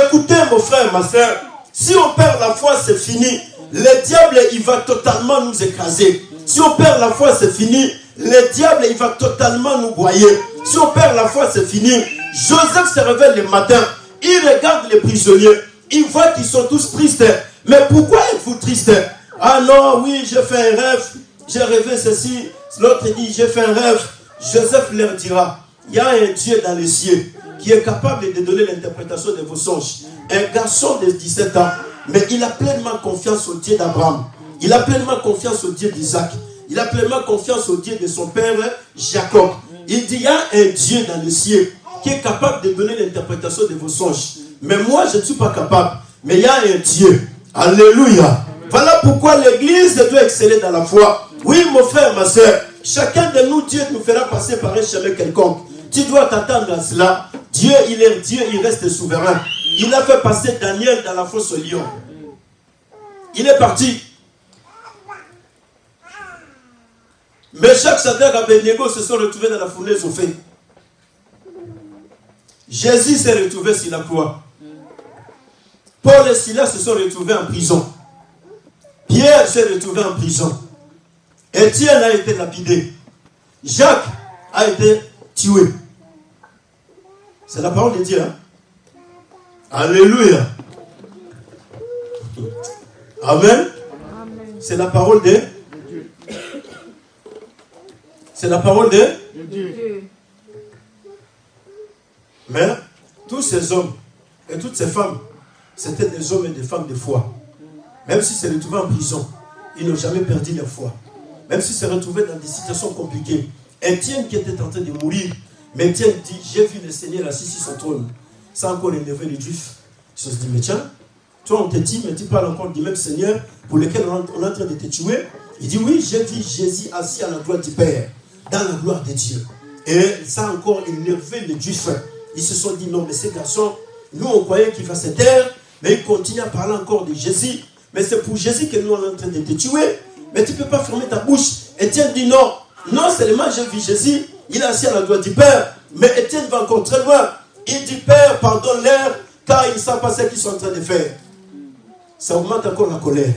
Écoutez, mon frère, ma soeur, si on perd la foi, c'est fini. Le diable, il va totalement nous écraser. Si on perd la foi, c'est fini. Le diable, il va totalement nous broyer. Si on perd la foi, c'est fini. Joseph se réveille le matin. Il regarde les prisonniers. Il voit qu'ils sont tous tristes. Mais pourquoi êtes-vous tristes? Ah non, oui, j'ai fait un rêve. J'ai rêvé ceci. L'autre dit, j'ai fait un rêve. Joseph leur dira, il y a un Dieu dans les cieux qui est capable de donner l'interprétation de vos songes. Un garçon de 17 ans, mais il a pleinement confiance au Dieu d'Abraham. Il a pleinement confiance au Dieu d'Isaac. Il a pleinement confiance au Dieu de son père Jacob. Il dit, il y a un Dieu dans les cieux qui est capable de donner l'interprétation de vos songes. Mais moi, je ne suis pas capable. Mais il y a un Dieu. Alléluia. Voilà pourquoi l'église doit exceller dans la foi. Oui, mon frère, ma soeur, chacun de nous, Dieu nous fera passer par un chemin quelconque. Tu dois t'attendre à cela. Dieu, il est Dieu, il reste souverain. Il a fait passer Daniel dans la fosse au lion. Il est parti. Meshach, Shadrach, Abednego se sont retrouvés dans la fournaise au feu. Jésus s'est retrouvé sur la croix. Paul et Silas se sont retrouvés en prison. Pierre s'est retrouvé en prison. Étienne a été lapidé. Jacques a été tué. C'est la parole de Dieu. Hein? Alléluia. Amen. C'est la parole de Dieu. C'est la parole de Dieu. Mais tous ces hommes et toutes ces femmes, c'était des hommes et des femmes de foi. Même s'ils se retrouvaient en prison, ils n'ont jamais perdu leur foi. Même s'ils se retrouvaient dans des situations compliquées. Étienne qui était en train de mourir, mais Étienne dit, j'ai vu le Seigneur assis sur son trône, sans encore élever les Juifs. Je me dis, mais tiens, toi on te dit, mais tu parles encore du même Seigneur pour lequel on est en train de te tuer. Il dit, oui, j'ai vu Jésus assis à la droite du Père, dans la gloire de Dieu. Et ça a encore élevé les Juifs. Ils se sont dit, non, mais ces garçons, nous on croyait qu'il va se taire, mais il continue à parler encore de Jésus. Mais c'est pour Jésus que nous on est en train de te tuer. Mais tu ne peux pas fermer ta bouche. Étienne dit non. Non seulement j'ai vu Jésus, il est assis à la droite du Père. Mais Étienne va encore très loin. Il dit, Père, pardonne-leur, car ils ne savent pas ce qu'ils sont en train de faire. Ça augmente encore la colère.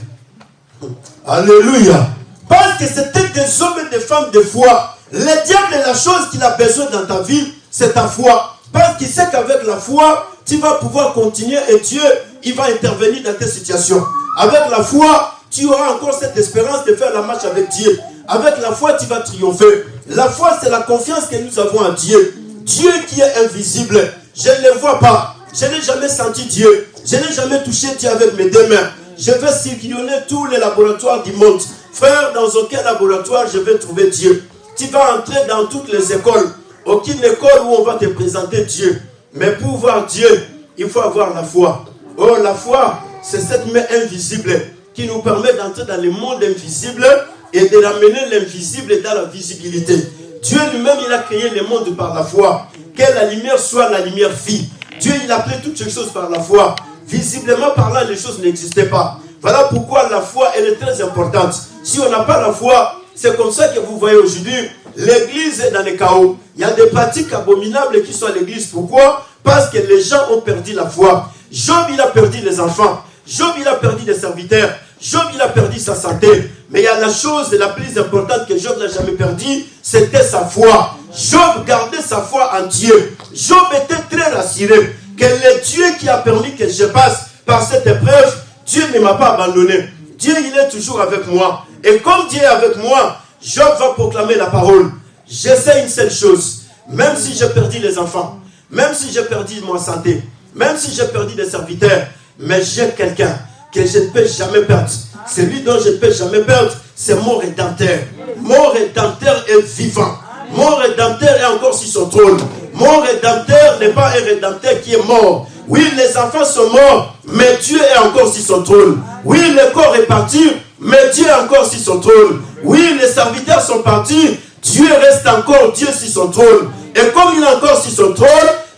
Alléluia. Parce que c'était des hommes et des femmes de foi. Le diable est la chose qu'il a besoin dans ta vie, c'est ta foi. Parce qu'il sait qu'avec la foi, tu vas pouvoir continuer et Dieu, il va intervenir dans tes situations. Avec la foi, tu auras encore cette espérance de faire la marche avec Dieu. Avec la foi, tu vas triompher. La foi, c'est la confiance que nous avons en Dieu. Dieu qui est invisible. Je ne le vois pas. Je n'ai jamais senti Dieu. Je n'ai jamais touché Dieu avec mes deux mains. Je vais circuler tous les laboratoires du monde. Frère, dans aucun laboratoire, je vais trouver Dieu. Tu vas entrer dans toutes les écoles. Aucune école où on va te présenter Dieu. Mais pour voir Dieu, il faut avoir la foi. Oh, la foi, c'est cette main invisible qui nous permet d'entrer dans le monde invisible et de ramener l'invisible dans la visibilité. Dieu lui-même, il a créé le monde par la foi. Que la lumière soit la lumière vie. Dieu, il a créé toutes ces choses par la foi. Visiblement parlant, les choses n'existaient pas. Voilà pourquoi la foi, elle est très importante. Si on n'a pas la foi, c'est comme ça que vous voyez aujourd'hui, l'église est dans le chaos. Il y a des pratiques abominables qui sont à l'église. Pourquoi? Parce que les gens ont perdu la foi. Job, il a perdu les enfants. Job, il a perdu des serviteurs. Job, il a perdu sa santé. Mais il y a la chose la plus importante que Job n'a jamais perdue, c'était sa foi. Job gardait sa foi en Dieu. Job était très rassuré que le Dieu qui a permis que je passe par cette épreuve, Dieu ne m'a pas abandonné. Dieu, il est toujours avec moi. Et comme Dieu est avec moi, Job va proclamer la parole. Je sais une seule chose. Même si j'ai perdu les enfants, même si j'ai perdu ma santé, même si j'ai perdu des serviteurs, mais j'ai quelqu'un que je ne peux jamais perdre. Celui dont je ne peux jamais perdre, c'est mon Rédempteur. Mon Rédempteur est vivant. Mon Rédempteur est encore sur son trône. Mon Rédempteur n'est pas un Rédempteur qui est mort. Oui, les enfants sont morts, mais Dieu est encore sur son trône. Oui, le corps est parti, mais Dieu est encore sur son trône. Oui, les serviteurs sont partis, Dieu reste encore Dieu sur son trône. Et comme il est encore sur son trône,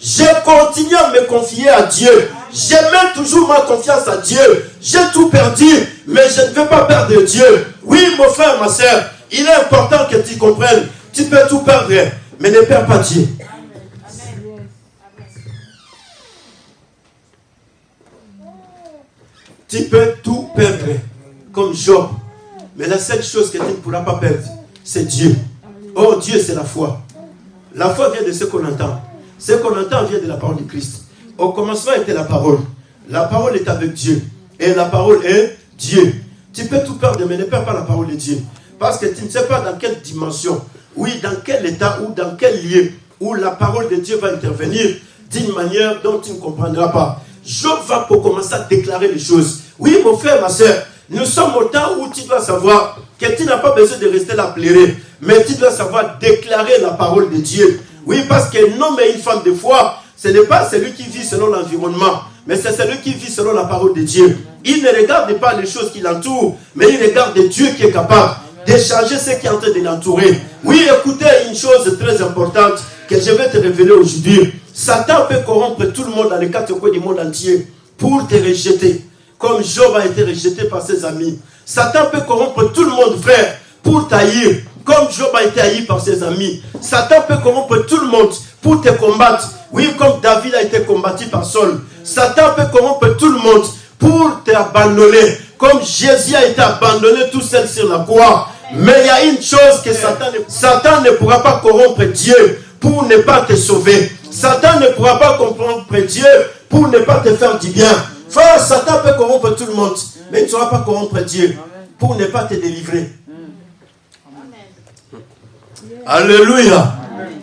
je continue à me confier à Dieu. Je mets toujours ma confiance à Dieu. J'ai tout perdu, mais je ne veux pas perdre Dieu. Oui, mon frère, ma soeur, il est important que tu comprennes. Tu peux tout perdre, mais ne perds pas Dieu. Tu peux tout perdre, comme Job. Mais la seule chose que tu ne pourras pas perdre, c'est Dieu. Oh, Dieu, c'est la foi. La foi vient de ce qu'on entend. Ce qu'on entend vient de la parole de Christ. Au commencement était la parole. La parole est avec Dieu. Et la parole est Dieu. Tu peux tout perdre, mais ne perds pas la parole de Dieu. Parce que tu ne sais pas dans quelle dimension, oui, dans quel état ou dans quel lieu où la parole de Dieu va intervenir d'une manière dont tu ne comprendras pas. Job va pour commencer à déclarer les choses. Oui, mon frère, ma soeur, nous sommes au temps où tu dois savoir que tu n'as pas besoin de rester là pleurer, mais tu dois savoir déclarer la parole de Dieu. Oui, parce qu'un homme et une femme de foi, ce n'est pas celui qui vit selon l'environnement, mais c'est celui qui vit selon la parole de Dieu. Il ne regarde pas les choses qui l'entourent, mais il regarde Dieu qui est capable d'échanger ce qui est en train de l'entourer. Oui, écoutez une chose très importante que je vais te révéler aujourd'hui. Satan peut corrompre tout le monde dans les quatre coins du monde entier pour te rejeter, comme Job a été rejeté par ses amis. Satan peut corrompre tout le monde, frère, pour t'haïr, comme Job a été haï par ses amis. Satan peut corrompre tout le monde pour te combattre. Oui, comme David a été combattu par Saul. Satan peut corrompre tout le monde pour t'abandonner, comme Jésus a été abandonné tout seul sur la croix. Mais il y a une chose que Satan ne pourra pas corrompre Dieu pour ne pas te sauver. Satan ne pourra pas comprendre Dieu pour ne pas te faire du bien. Frère, Satan peut corrompre tout le monde, mais il ne saura pas corrompre Dieu pour ne pas te délivrer. Alléluia.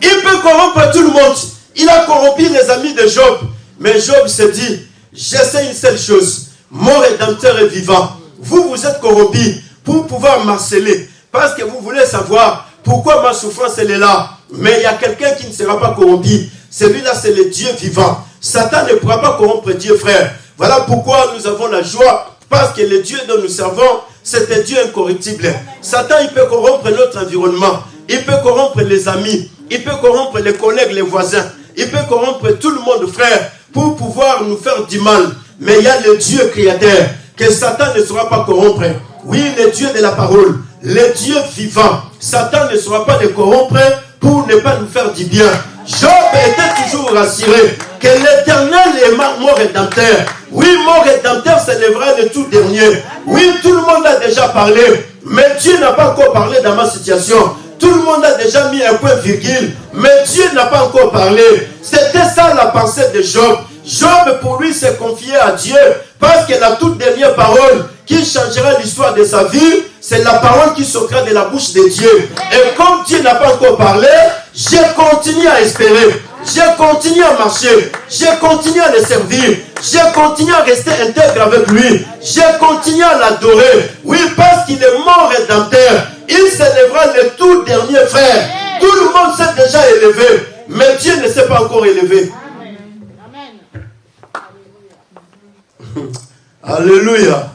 Il peut corrompre tout le monde. Il a corrompu les amis de Job. Mais Job se dit, je sais une seule chose. Mon Rédempteur est vivant. Vous êtes corrompus pour pouvoir marceler. Parce que vous voulez savoir pourquoi ma souffrance elle est là. Mais il y a quelqu'un qui ne sera pas corrompu. Celui-là, c'est le Dieu vivant. Satan ne pourra pas corrompre Dieu, frère. Voilà pourquoi nous avons la joie. Parce que le Dieu dont nous servons, c'est un Dieu incorruptible. Satan, il peut corrompre notre environnement. Il peut corrompre les amis. Il peut corrompre les collègues, les voisins. Il peut corrompre tout le monde, frère, pour pouvoir nous faire du mal. Mais il y a le Dieu créateur que Satan ne saura pas corrompre. Oui, le Dieu de la parole, le Dieu vivant. Satan ne saura pas le corrompre pour ne pas nous faire du bien. Job était toujours rassuré que l'Éternel est mon Rédempteur. Oui, mon Rédempteur s'élèvera le tout dernier. Oui, tout le monde a déjà parlé, mais Dieu n'a pas encore parlé dans ma situation. Tout le monde a déjà mis un point virgule, mais Dieu n'a pas encore parlé. C'était ça la pensée de Job. Job, pour lui, s'est confié à Dieu, parce que la toute dernière parole qui changera l'histoire de sa vie, c'est la parole qui sortira de la bouche de Dieu. Et comme Dieu n'a pas encore parlé, j'ai continué à espérer. J'ai continué à marcher. J'ai continué à le servir. J'ai continué à rester intègre avec lui. J'ai continué à l'adorer. Oui, parce qu'il est mon Rédempteur. Il s'élèvera le tout dernier, frère. Tout le monde s'est déjà élevé. Mais Dieu ne s'est pas encore élevé. Alléluia.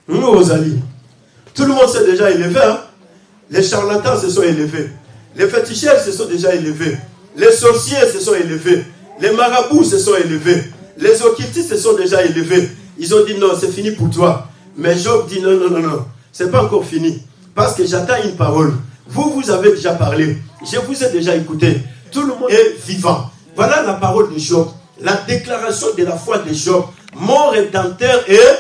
Nous, Rosalie. Tout le monde s'est déjà élevé. Hein? Les charlatans se sont élevés. Les féticheurs se sont déjà élevés. Les sorciers se sont élevés. Les marabouts se sont élevés. Les occultistes se sont déjà élevés. Ils ont dit non, c'est fini pour toi. Mais Job dit non, non, non, non. C'est pas encore fini. Parce que j'attends une parole. Vous avez déjà parlé. Je vous ai déjà écouté. Tout le monde est vivant. Voilà la parole de Job. La déclaration de la foi de Job. Mon Rédempteur est...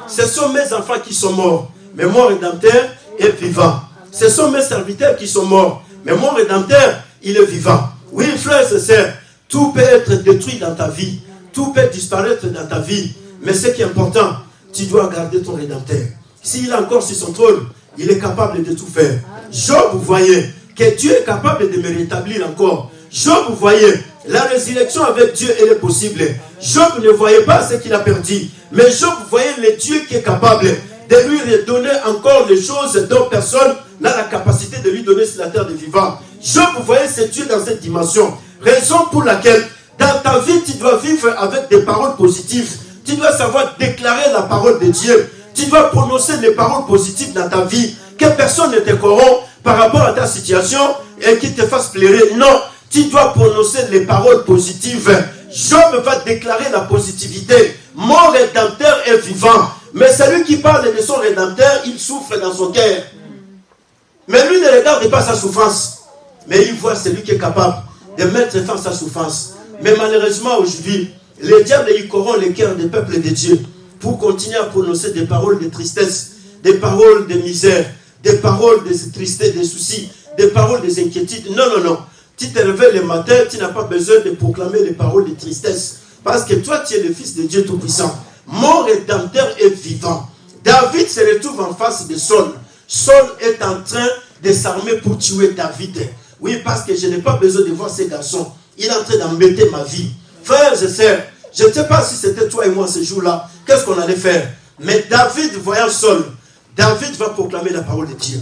Ce sont mes enfants qui sont morts. Mais mon Rédempteur est vivant. Ce sont mes serviteurs qui sont morts. Mais mon Rédempteur, il est vivant. Oui, frères et sœurs, tout peut être détruit dans ta vie. Tout peut disparaître dans ta vie. Mais ce qui est important, tu dois garder ton Rédempteur. S'il est encore sur son trône, il est capable de tout faire. Job, vous voyez que Dieu est capable de me rétablir encore. Job, vous voyez, la résurrection avec Dieu, elle est possible. Job ne voyait pas ce qu'il a perdu. Mais Job, vous voyez le Dieu qui est capable de lui redonner encore les choses dont personne n'a la capacité de lui donner sur la terre des vivants. Job, vous voyez, c'est Dieu dans cette dimension. Raison pour laquelle, dans ta vie, tu dois vivre avec des paroles positives. Tu dois savoir déclarer la parole de Dieu. Tu dois prononcer des paroles positives dans ta vie. Que personne ne te corrompt par rapport à ta situation et qui te fasse pleurer. Non, tu dois prononcer les paroles positives. Job va déclarer la positivité. Mon Rédempteur est vivant. Mais celui qui parle de son Rédempteur, il souffre dans son cœur. Mais lui ne regarde pas sa souffrance. Mais il voit celui qui est capable de mettre fin à sa souffrance. Mais malheureusement aujourd'hui, le diable il corrompt le cœur des peuples de Dieu pour continuer à prononcer des paroles de tristesse, des paroles de misère, des paroles de tristesse, des soucis, des paroles des inquiétudes. Non, non, non. Tu te réveilles le matin, tu n'as pas besoin de proclamer les paroles de tristesse. Parce que toi, tu es le fils de Dieu Tout-Puissant. Mon Rédempteur est vivant. David se retrouve en face de Saul. Saul est en train de s'armer pour tuer David. Oui, parce que je n'ai pas besoin de voir ces garçons. Il est en train d'embêter ma vie. Frères et sœurs, je ne sais pas si c'était toi et moi ce jour-là, qu'est-ce qu'on allait faire. Mais David, voyant Saul, David va proclamer la parole de Dieu.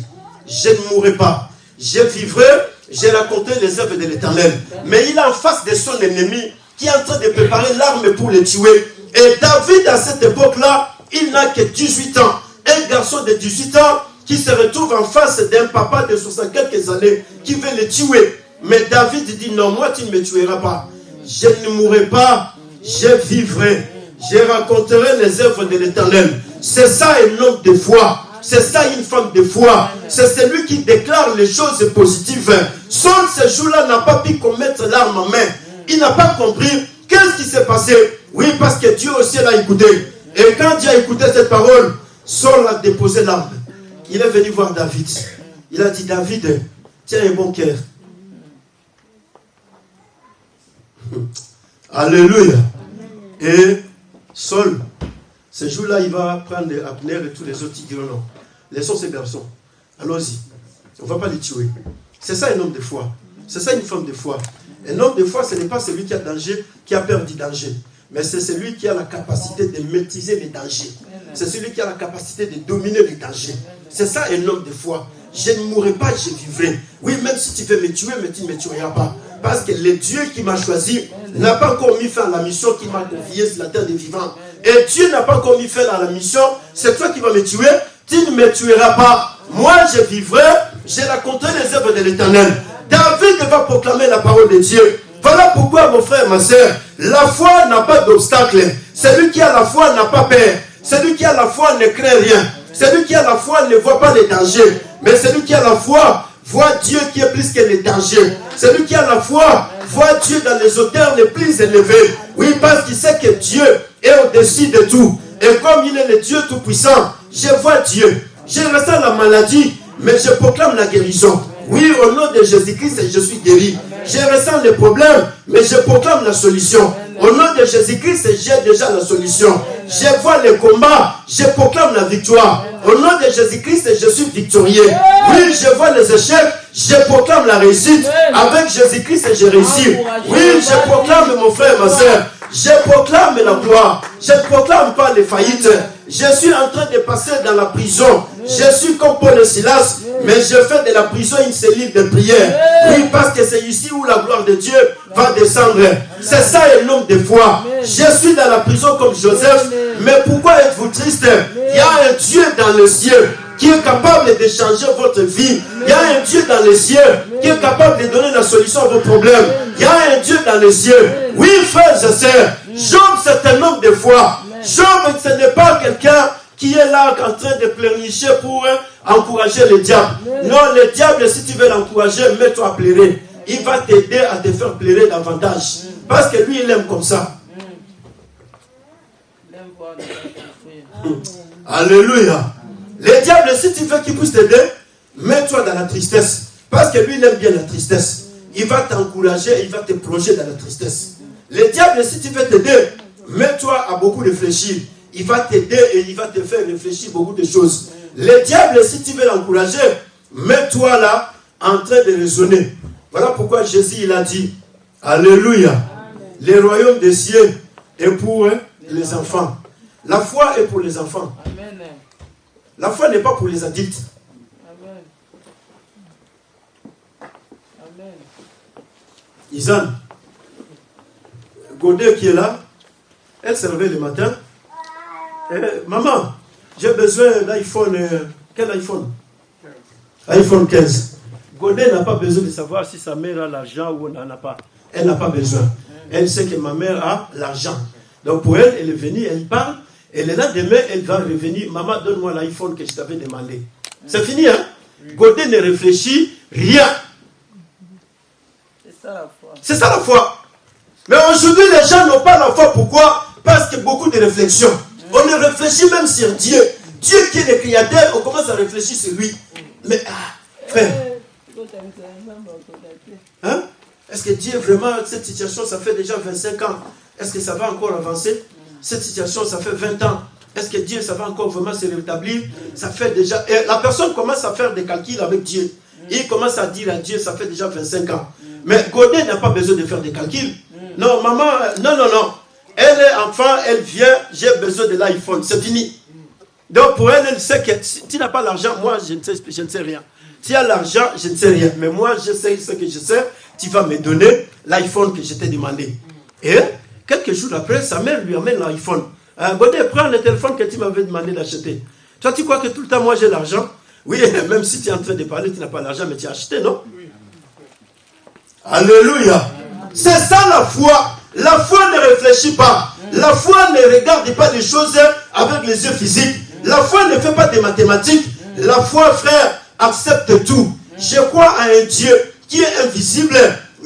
Je ne mourrai pas. Je vivrai, j'ai raconté les œuvres de l'Éternel. Mais il est en face de son ennemi qui est en train de préparer l'arme pour le tuer. Et David, à cette époque-là, il n'a que 18 ans. Un garçon de 18 ans qui se retrouve en face d'un papa de 60 quelques années qui veut le tuer. Mais David dit non, moi tu ne me tueras pas. Je ne mourrai pas, je vivrai. Je raconterai les œuvres de l'Éternel. C'est ça un homme de foi. C'est ça une femme de foi. C'est celui qui déclare les choses positives. Saul, ce jour-là, n'a pas pu commettre l'arme en main. Il n'a pas compris. Qu'est-ce qui s'est passé? Oui, parce que Dieu aussi l'a écouté. Et quand Dieu a écouté cette parole, Saul a déposé l'arme. Il est venu voir David. Il a dit, David, tu as un bon cœur. Alléluia. Et Saul, ce jour-là, il va prendre Abner et tous les autres qui diront non. Laissons ces garçons. Allons-y. On ne va pas les tuer. C'est ça un homme de foi. C'est ça une femme de foi. Un homme de foi, ce n'est pas celui qui a danger, qui a peur du danger. Mais c'est celui qui a la capacité de maîtriser les dangers. C'est celui qui a la capacité de dominer les dangers. C'est ça un homme de foi. Je ne mourrai pas, je vivrai. Oui, même si tu veux me tuer, mais tu ne me tueras pas. Parce que le Dieu qui m'a choisi n'a pas encore mis fin à la mission qu'il m'a confiée sur la terre des vivants. Et Dieu n'a pas encore mis fin à la mission. C'est toi qui vas me tuer. Tu ne me tueras pas. Moi, je vivrai. Je raconterai les œuvres de l'Éternel. David va proclamer la parole de Dieu. Voilà pourquoi, mon frère, ma soeur, la foi n'a pas d'obstacle. Celui qui a la foi n'a pas peur. Celui qui a la foi ne craint rien. Celui qui a la foi ne voit pas les dangers. Mais celui qui a la foi voit Dieu qui est plus que les dangers. Celui qui a la foi voit Dieu dans les hauteurs les plus élevées. Oui, parce qu'il sait que Dieu est au-dessus de tout. Et comme il est le Dieu tout-puissant, je vois Dieu. Je ressens la maladie, mais je proclame la guérison. Oui, au nom de Jésus-Christ, je suis guéri. Je ressens les problèmes, mais je proclame la solution. Au nom de Jésus-Christ, j'ai déjà la solution. Je vois les combats, je proclame la victoire. Au nom de Jésus-Christ, je suis victorieux. Oui, je vois les échecs, je proclame la réussite. Avec Jésus-Christ, je réussis. Oui, je proclame, mon frère, ma soeur. Je proclame la gloire. Je ne proclame pas les faillites. Je suis en train de passer dans la prison. Je suis comme Paul et Silas, mais je fais de la prison une cellule de prière. Oui, parce que c'est ici où la gloire de Dieu va descendre. C'est ça un homme de foi. Je suis dans la prison comme Joseph, mais pourquoi êtes-vous triste? Il y a un Dieu dans le ciel qui est capable de changer votre vie. Il y a un Dieu dans les cieux qui est capable de donner la solution à vos problèmes. Il y a un Dieu dans les cieux. Oui, frères et sœurs, Job, c'est un homme de foi. Job, ce n'est pas quelqu'un qui est là en train de pleurnicher pour encourager le diable. Non, le diable, si tu veux l'encourager, mets-toi à pleurer. Il va t'aider à te faire pleurer davantage. Parce que lui, il aime comme ça. Alléluia. Le diable, si tu veux qu'il puisse t'aider, mets-toi dans la tristesse. Parce que lui, il aime bien la tristesse. Il va t'encourager, il va te plonger dans la tristesse. Le diable, si tu veux t'aider, mets-toi à beaucoup réfléchir. Il va t'aider et il va te faire réfléchir beaucoup de choses. Le diable, si tu veux l'encourager, mets-toi là en train de raisonner. Voilà pourquoi Jésus, il a dit, Alléluia, le royaume des cieux est pour les enfants. La foi est pour les enfants. La foi n'est pas pour les adultes. Isan, Godet qui est là, elle se réveille le matin. Maman, j'ai besoin d'iPhone. Quel iPhone? iPhone 15. Godet n'a pas besoin de savoir si sa mère a l'argent ou on n'en a pas. Elle n'a pas besoin. Elle sait que ma mère a l'argent. Donc pour elle, elle est venue, elle parle. Et le lendemain, elle va revenir. Maman, donne-moi l'iPhone que je t'avais demandé. C'est fini, hein? Godet ne réfléchit rien. C'est ça la foi. C'est ça la foi. Mais aujourd'hui, les gens n'ont pas la foi. Pourquoi? Parce qu'il y a beaucoup de réflexions. On ne réfléchit même sur Dieu. Dieu qui est le créateur, on commence à réfléchir sur lui. Mais, frère. Hein? Est-ce que Dieu, vraiment, cette situation, ça fait déjà 25 ans. Est-ce que ça va encore avancer? Cette situation, ça fait 20 ans. Est-ce que Dieu, ça va encore vraiment se rétablir? Ça fait déjà... Et la personne commence à faire des calculs avec Dieu. Il commence à dire à Dieu, ça fait déjà 25 ans. Mais Godet n'a pas besoin de faire des calculs. Non, maman, non. Elle est enfant, elle vient, j'ai besoin de l'iPhone. C'est fini. Donc pour elle, elle sait que si tu n'as pas l'argent, moi, je ne sais rien. Si tu as l'argent, je ne sais rien. Mais moi, je sais ce que je sais. Tu vas me donner l'iPhone que je t'ai demandé. Et quelques jours après, sa mère lui amène l'iPhone. Godet, prends le téléphone que tu m'avais demandé d'acheter. Toi, tu crois que tout le temps, moi, j'ai l'argent? Oui, même si tu es en train de parler, tu n'as pas l'argent, mais tu as acheté, non? Oui. Alléluia. C'est ça la foi. La foi ne réfléchit pas. La foi ne regarde pas les choses avec les yeux physiques. La foi ne fait pas des mathématiques. La foi, frère, accepte tout. Je crois à un Dieu qui est invisible,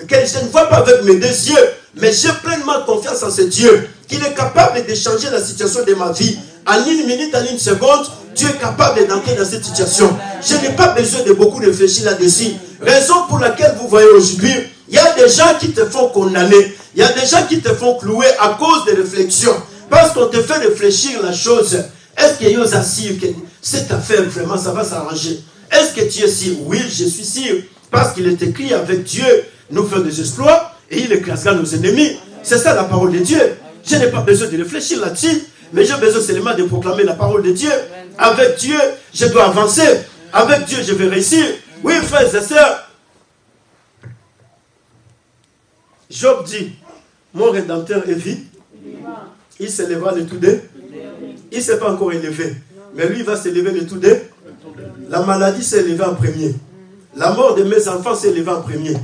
que je ne vois pas avec mes deux yeux, mais j'ai pleinement confiance en ce Dieu, qu'il est capable de changer la situation de ma vie. En une minute, en une seconde, Dieu est capable d'entrer dans cette situation. Je n'ai pas besoin de beaucoup réfléchir là-dessus. Raison pour laquelle vous voyez aujourd'hui, Il y a des gens qui te font condamner. Il y a des gens qui te font clouer à cause des réflexions. Parce qu'on te fait réfléchir la chose. Est-ce que vous assure que cette affaire, vraiment, ça va s'arranger? Est-ce que tu es sûr? Oui, je suis sûr. Parce qu'il est écrit avec Dieu, nous faisons des exploits et il écrasera nos ennemis. C'est ça la parole de Dieu. Je n'ai pas besoin de réfléchir là-dessus, mais j'ai besoin seulement de proclamer la parole de Dieu. Avec Dieu, je dois avancer. Avec Dieu, je vais réussir. Oui, frères et sœurs. Job dit, mon Rédempteur est vivant. Il s'élèvera le tout deux. Il ne s'est pas encore élevé. Mais lui, il va s'élever le tout deux. La maladie s'est élevée en premier. La mort de mes enfants s'est élevée en premier.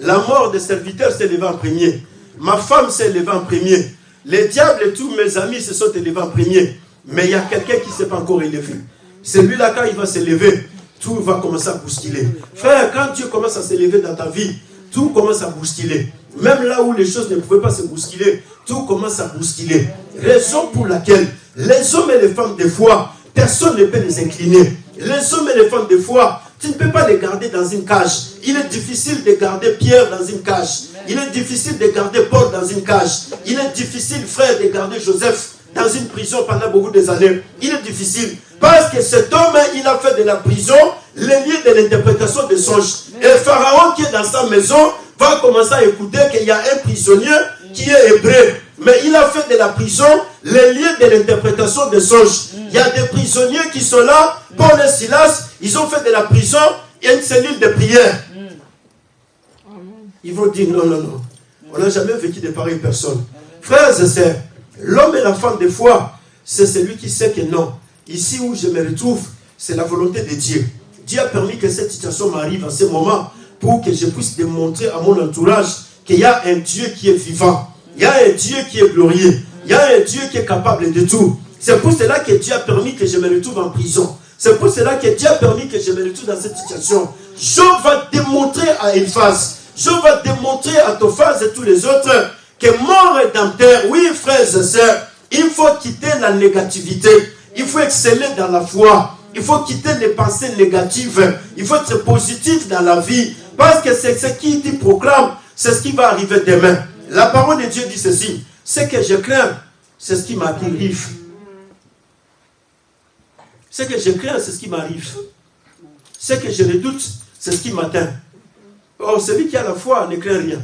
La mort des serviteurs s'est élevée en premier. Ma femme s'est élevée en premier. Les diables et tous mes amis se sont élevés en premier. Mais il y a quelqu'un qui ne s'est pas encore élevé. Celui-là, quand il va s'élever, tout va commencer à bousculer. Frère, quand Dieu commence à s'élever dans ta vie, tout commence à bousculer. Même là où les choses ne pouvaient pas se bousculer, tout commence à bousculer. Raison pour laquelle les hommes et les femmes, des fois, personne ne peut les incliner. Les hommes et les femmes, des fois, tu ne peux pas les garder dans une cage. Il est difficile de garder Pierre dans une cage. Il est difficile de garder Paul dans une cage. Il est difficile, frère, de garder Joseph dans une prison pendant beaucoup d'années. Il est difficile. Parce que cet homme, il a fait de la prison le lieu de l'interprétation des songes. Et Pharaon qui est dans sa maison va commencer à écouter qu'il y a un prisonnier qui est hébreu. Mais il a fait de la prison le lieu de l'interprétation des songes. Il y a des prisonniers qui sont là, Paul et Silas, ils ont fait de la prison une cellule de prière. Ils vont dire non, non, non. On n'a jamais vécu de pareilles personnes. Frères et sœurs, l'homme et la femme, des fois, c'est celui qui sait que non. Ici où je me retrouve, c'est la volonté de Dieu. Dieu a permis que cette situation m'arrive à ce moment pour que je puisse démontrer à mon entourage qu'il y a un Dieu qui est vivant. Il y a un Dieu qui est glorieux. Il y a un Dieu qui est capable de tout. C'est pour cela que Dieu a permis que je me retrouve en prison. C'est pour cela que Dieu a permis que je me retrouve dans cette situation. Job va démontrer à Eliphaz, Job va démontrer à Tophaz et tous les autres que mon Rédempteur, oui frères et sœurs, il faut quitter la négativité. Il faut exceller dans la foi. Il faut quitter les pensées négatives. Il faut être positif dans la vie. Parce que c'est ce qui te proclame, c'est ce qui va arriver demain. La parole de Dieu dit ceci. Ce que je crains, c'est ce qui m'arrive. Ce que je crains, c'est ce qui m'arrive. Ce que je redoute, c'est ce qui m'atteint. Or, celui qui a la foi ne craint rien.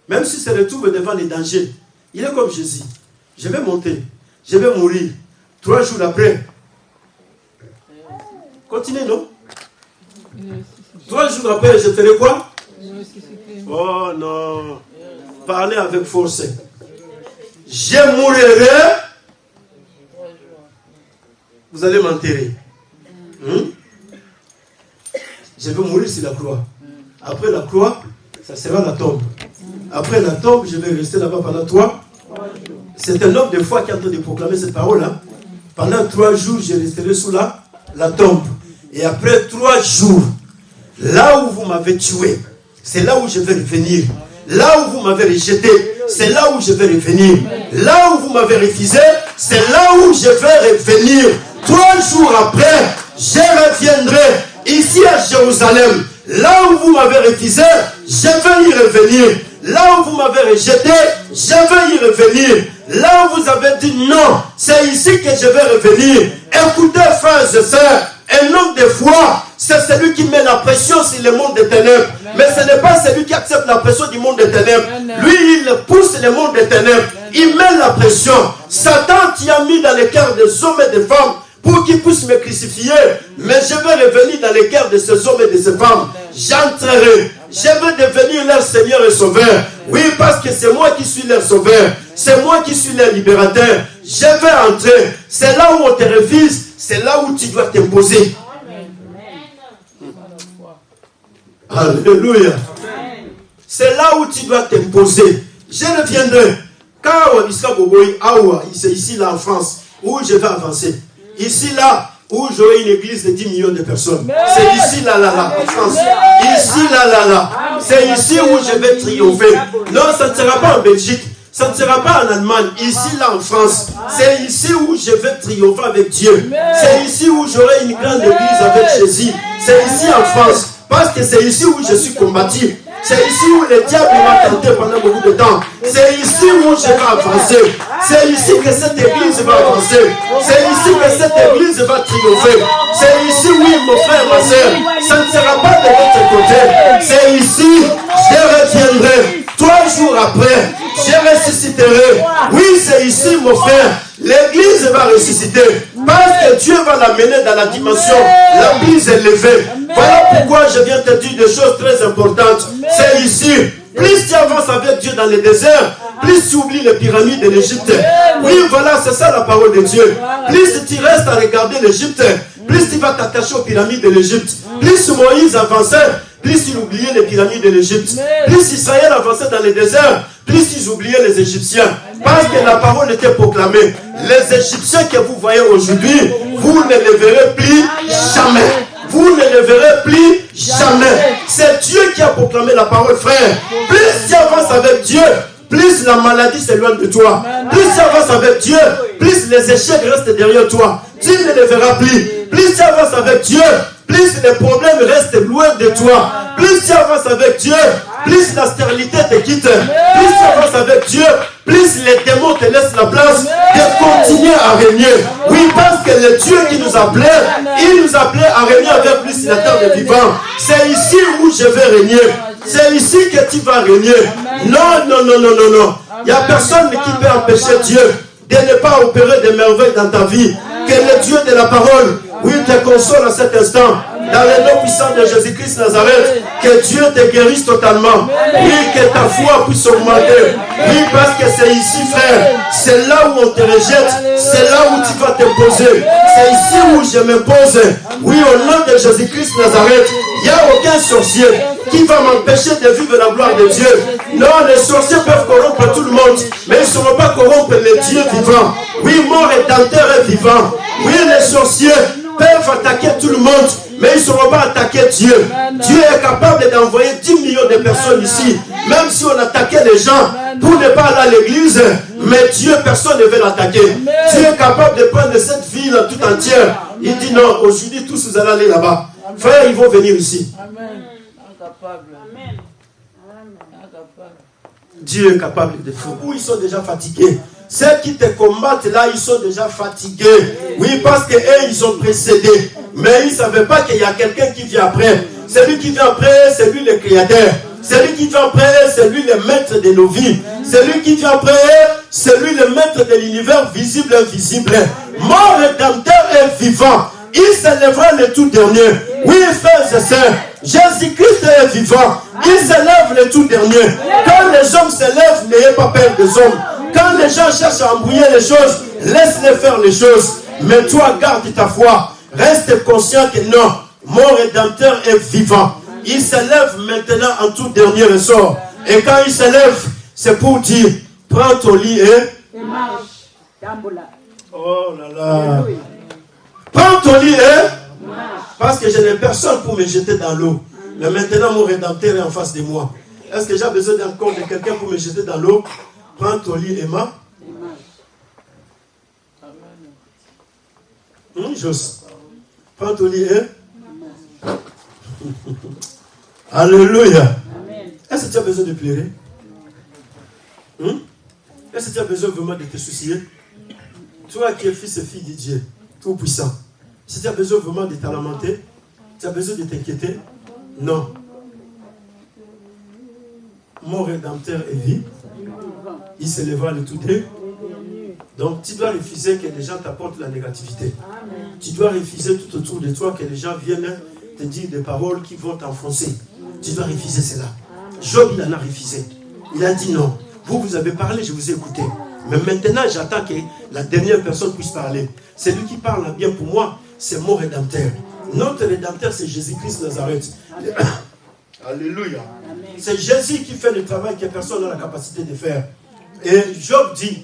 Même s'il se retrouve devant les dangers, il est comme Jésus. Je vais monter, je vais mourir. 3 jours après. Continuez, non? 3 jours après, je ferai quoi? Oh non. Parlez avec force. Je mourrai. Vous allez m'enterrer. Je vais mourir sur la croix. Après la croix, ça sera la tombe. Après la tombe, je vais rester là-bas pendant 3. C'est un homme de foi qui est en train de proclamer cette parole. Hein? Pendant 3 jours, je resterai sous la tombe. Et après 3 jours, là où vous m'avez tué, c'est là où je vais revenir. Là où vous m'avez rejeté, c'est là où je vais revenir. Là où vous m'avez refusé, c'est là où je vais revenir. 3 jours après, je reviendrai ici à Jérusalem. Là où vous m'avez refusé, je vais y revenir. Là où vous m'avez rejeté, je vais y revenir. Là où vous avez dit non, c'est ici que je vais revenir. Écoutez, frères et sœurs, un homme de foi, c'est celui qui met la pression sur le monde des ténèbres. Mais ce n'est pas celui qui accepte la pression du monde des ténèbres. Lui, il pousse le monde des ténèbres. Il met la pression. Satan t'y a mis dans les cœurs des hommes et des femmes pour qu'ils puissent me crucifier. Mais je vais revenir dans les cœurs de ces hommes et de ces femmes. J'entrerai. Je vais devenir leur Seigneur et Sauveur. Oui, parce que c'est moi qui suis leur Sauveur. C'est moi qui suis leur libérateur. Je vais entrer. C'est là où on te refuse. C'est là où tu dois t'imposer. Alléluia. C'est là où tu dois t'imposer. Je reviendrai. C'est ici là en France où je vais avancer. Ici là où j'aurai une église de 10 millions de personnes. C'est ici là en France. Ici là. C'est ici où je vais triompher. Non, ça ne sera pas en Belgique. Ça ne sera pas en Allemagne. Ici là en France. C'est ici où je vais triompher avec Dieu. C'est ici où j'aurai une grande église avec Jésus. C'est ici en France. Parce que c'est ici où je suis combattu. C'est ici où le diable m'a tenté pendant beaucoup de temps. C'est ici où je vais avancer. C'est ici que cette église va avancer. C'est ici que cette église va triompher. C'est ici, oui, mon frère, ma soeur. Ça ne sera pas de l'autre côté. C'est ici, je reviendrai. 3 jours après, je ressusciterai. Oui, c'est ici, mon frère. L'église va ressusciter. Parce que Dieu va l'amener dans la dimension la plus élevée. Voilà pourquoi je viens te dire des choses très importantes. C'est ici. Plus tu avances avec Dieu dans le désert, plus tu oublies les pyramides de l'Égypte. Oui, voilà, c'est ça la parole de Dieu. Plus tu restes à regarder l'Égypte, plus tu vas t'attacher aux pyramides de l'Égypte. Plus Moïse avançait, plus il oubliait les pyramides de l'Égypte. Plus Israël avançait dans le désert, plus ils oubliaient les Égyptiens. Parce que la parole était proclamée. Les Égyptiens que vous voyez aujourd'hui, vous ne les verrez plus jamais. Vous ne le verrez plus jamais. C'est Dieu qui a proclamé la parole, frère. Plus tu avances avec Dieu, plus la maladie s'éloigne de toi. Plus tu avances avec Dieu, plus les échecs restent derrière toi. Tu ne les verras plus. Plus tu avances avec Dieu, plus les problèmes restent loin de toi. Plus tu avances avec Dieu, plus la stérilité te quitte. Plus tu avances avec Dieu, plus les démons te laissent la place de continuer à régner. Oui, parce que le Dieu qui nous appelait, il nous appelait à régner avec lui sur la terre des vivants. C'est ici où je vais régner. C'est ici que tu vas régner. Non, non, non, non, non, non. Il n'y a personne qui peut empêcher Dieu de ne pas opérer des merveilles dans ta vie. Que le Dieu de la parole, oui, te console à cet instant. Dans le nom puissant de Jésus-Christ Nazareth, que Dieu te guérisse totalement. Oui, que ta foi puisse augmenter. Oui, parce que c'est ici, frère. C'est là où on te rejette. C'est là où tu vas te poser. C'est ici où je me pose. Oui, au nom de Jésus-Christ Nazareth, il n'y a aucun sorcier qui va m'empêcher de vivre la gloire de Dieu. Non, les sorciers peuvent corrompre tout le monde, mais ils ne sauront pas corrompre les dieux vivants. Oui, mon rédempteur est vivant. Oui, les sorciers peuvent attaquer tout le monde, mais ils ne sauront pas attaquer Dieu. Dieu est capable d'envoyer 10 millions de personnes ici, même si on attaquait les gens pour ne pas aller à l'église, mais Dieu, personne ne veut l'attaquer. Dieu est capable de prendre cette ville tout entière. Il dit non, aujourd'hui tous vous allez aller là-bas. Frère, ils vont venir ici. Dieu est capable de faire. Où ils sont déjà fatigués. Ceux qui te combattent là, ils sont déjà fatigués. Oui, parce qu'eux, ils ont précédé. Mais ils ne savaient pas qu'il y a quelqu'un qui vient après. Celui qui vient après, c'est lui le créateur. Celui qui vient après, c'est lui le maître de nos vies. Celui qui vient après, c'est lui le maître de l'univers visible et invisible. Mon rédempteur est vivant. Il s'élèvera le tout dernier. Oui, frères et sœurs, Jésus-Christ est vivant. Il s'élève le tout dernier. Quand les hommes s'élèvent, n'ayez pas peur des hommes. Quand les gens cherchent à embrouiller les choses, laisse-les faire les choses. Mais toi, garde ta foi. Reste conscient que non, mon rédempteur est vivant. Il s'élève maintenant en tout dernier ressort. Et quand il s'élève, c'est pour dire, prends ton lit et marche. Oh là là. Prends ton lit et parce que je n'ai personne pour me jeter dans l'eau. Mais maintenant, mon rédempteur est en face de moi. Est-ce que j'ai besoin encore de quelqu'un pour me jeter dans l'eau? Prends ton lit et marche. Jos. Prends ton lit et Alléluia. Est-ce que tu as besoin de pleurer? Est-ce que tu as besoin vraiment de te soucier? Toi qui es fils et fille de Dieu, tout puissant. Si tu as besoin vraiment de te lamenter, tu as besoin de t'inquiéter? Non. Mon rédempteur est vivant. Il se lèvera le tout dernier. Donc tu dois refuser que les gens t'apportent la négativité. Amen. Tu dois refuser tout autour de toi que les gens viennent te dire des paroles qui vont t'enfoncer. Tu dois refuser cela. Job, il en a refusé. Il a dit non. Vous avez parlé, je vous ai écouté. Mais maintenant, j'attends que la dernière personne puisse parler. Celui qui parle bien pour moi, c'est mon rédempteur. Notre rédempteur, c'est Jésus-Christ Nazareth. Alléluia. C'est Jésus qui fait le travail que personne n'a la capacité de faire. Et Job dit,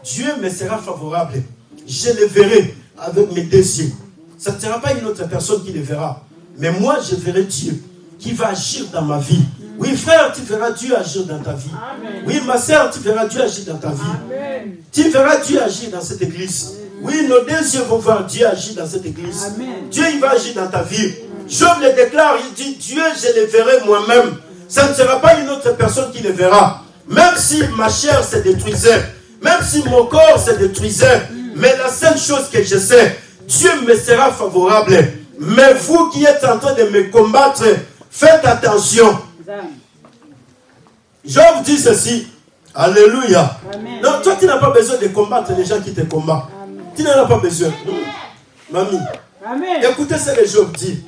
Dieu me sera favorable. Je le verrai avec mes deux yeux. Ça ne sera pas une autre personne qui le verra. Mais moi, je verrai Dieu qui va agir dans ma vie. Oui, frère, tu verras Dieu agir dans ta vie. Amen. Oui, ma soeur, tu verras Dieu agir dans ta vie. Amen. Tu verras Dieu agir dans cette église. Oui, nos deux yeux vont voir Dieu agir dans cette église. Amen. Dieu, il va agir dans ta vie. Job le déclare, il dit, Dieu, je le verrai moi-même Ça ne sera pas une autre personne qui le verra. Même si ma chair se détruisait, même si mon corps se détruisait, mais la seule chose que je sais, Dieu me sera favorable. Mais vous qui êtes en train de me combattre, faites attention. Je vous dis ceci. Alléluia. Amen. Non, toi, tu n'as pas besoin de combattre les gens qui te combattent. Amen. Tu n'en as pas besoin. Mamie. Amen. Écoutez ce que Job dit.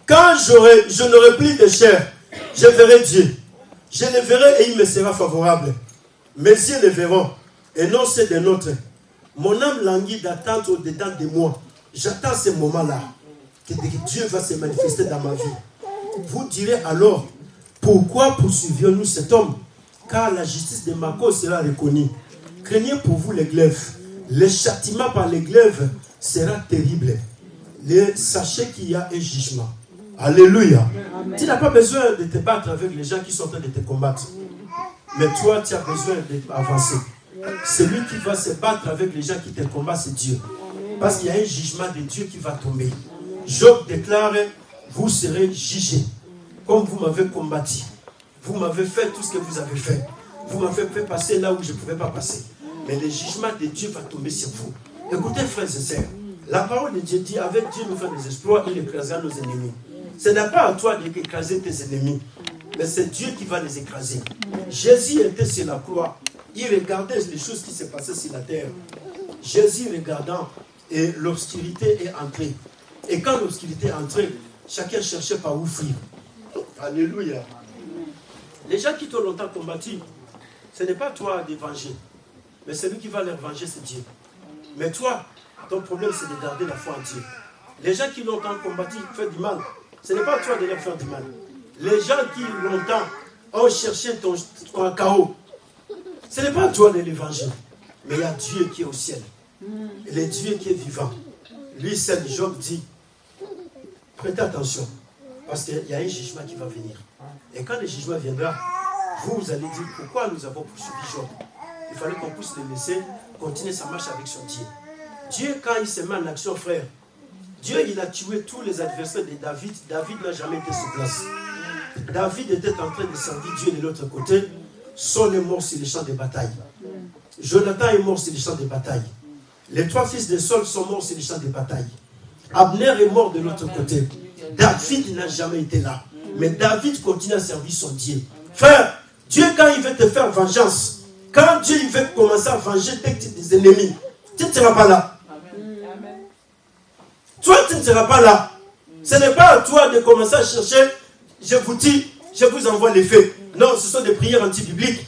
Quand je n'aurai plus de chair, je verrai Dieu. Je le verrai et il me sera favorable. Mes yeux le verront et non ceux des nôtres. Mon âme languit d'attente au-dedans de moi. J'attends ce moment-là que Dieu va se manifester dans ma vie. Vous direz alors, pourquoi poursuivions-nous cet homme? Car la justice de ma cause sera reconnue. Craignez pour vous les glaives. Le châtiment par les glaives sera terrible. Sachez qu'il y a un jugement. Alléluia. Amen. Tu n'as pas besoin de te battre avec les gens qui sont en train de te combattre. Mais toi, tu as besoin d'avancer. Celui qui va se battre avec les gens qui te combattent, c'est Dieu. Parce qu'il y a un jugement de Dieu qui va tomber. Job déclare, vous serez jugés. Comme vous m'avez combattu. Vous m'avez fait tout ce que vous avez fait. Vous m'avez fait passer là où je ne pouvais pas passer. Mais le jugement de Dieu va tomber sur vous. Écoutez, frères et sœurs. La parole de Dieu dit, avec Dieu nous fait des exploits, il écrasera nos ennemis. Ce n'est pas à toi d'écraser tes ennemis, mais c'est Dieu qui va les écraser. Jésus était sur la croix. Il regardait les choses qui se passaient sur la terre. Jésus regardant, et l'obscurité est entrée. Et quand l'obscurité est entrée, chacun cherchait par où fuir. Alléluia. Les gens qui t'ont longtemps combattu, ce n'est pas toi de venger, mais celui qui va les venger, c'est Dieu. Mais toi, ton problème, c'est de garder la foi en Dieu. Les gens qui longtemps combattu, font du mal. Ce n'est pas à toi de leur faire du mal. Les gens qui longtemps ont cherché ton chaos, ce n'est pas à toi de les venger. Mais il y a Dieu qui est au ciel. Et le Dieu qui est vivant. Lui, c'est Job dit, prêtez attention. Parce qu'il y a un jugement qui va venir. Et quand le jugement viendra, vous allez dire, pourquoi nous avons poursuivi Job? Il fallait qu'on puisse le laisser continuer sa marche avec son Dieu. Dieu, quand il se met en action, frère, Dieu, il a tué tous les adversaires de David. David n'a jamais été sur place. David était en train de servir Dieu de l'autre côté. Saul est mort sur les champs de bataille. Jonathan est mort sur les champs de bataille. Les 3 fils de Saul sont morts sur les champs de bataille. Abner est mort de l'autre côté. David n'a jamais été là. Mais David continue à servir son Dieu. Frère, Dieu, quand il veut te faire vengeance, quand Dieu il veut commencer à venger tes ennemis, tu ne seras pas là. Toi, tu ne seras pas là. Ce n'est pas à toi de commencer à chercher, je vous dis, je vous envoie les faits. Non, ce sont des prières anti-bibliques.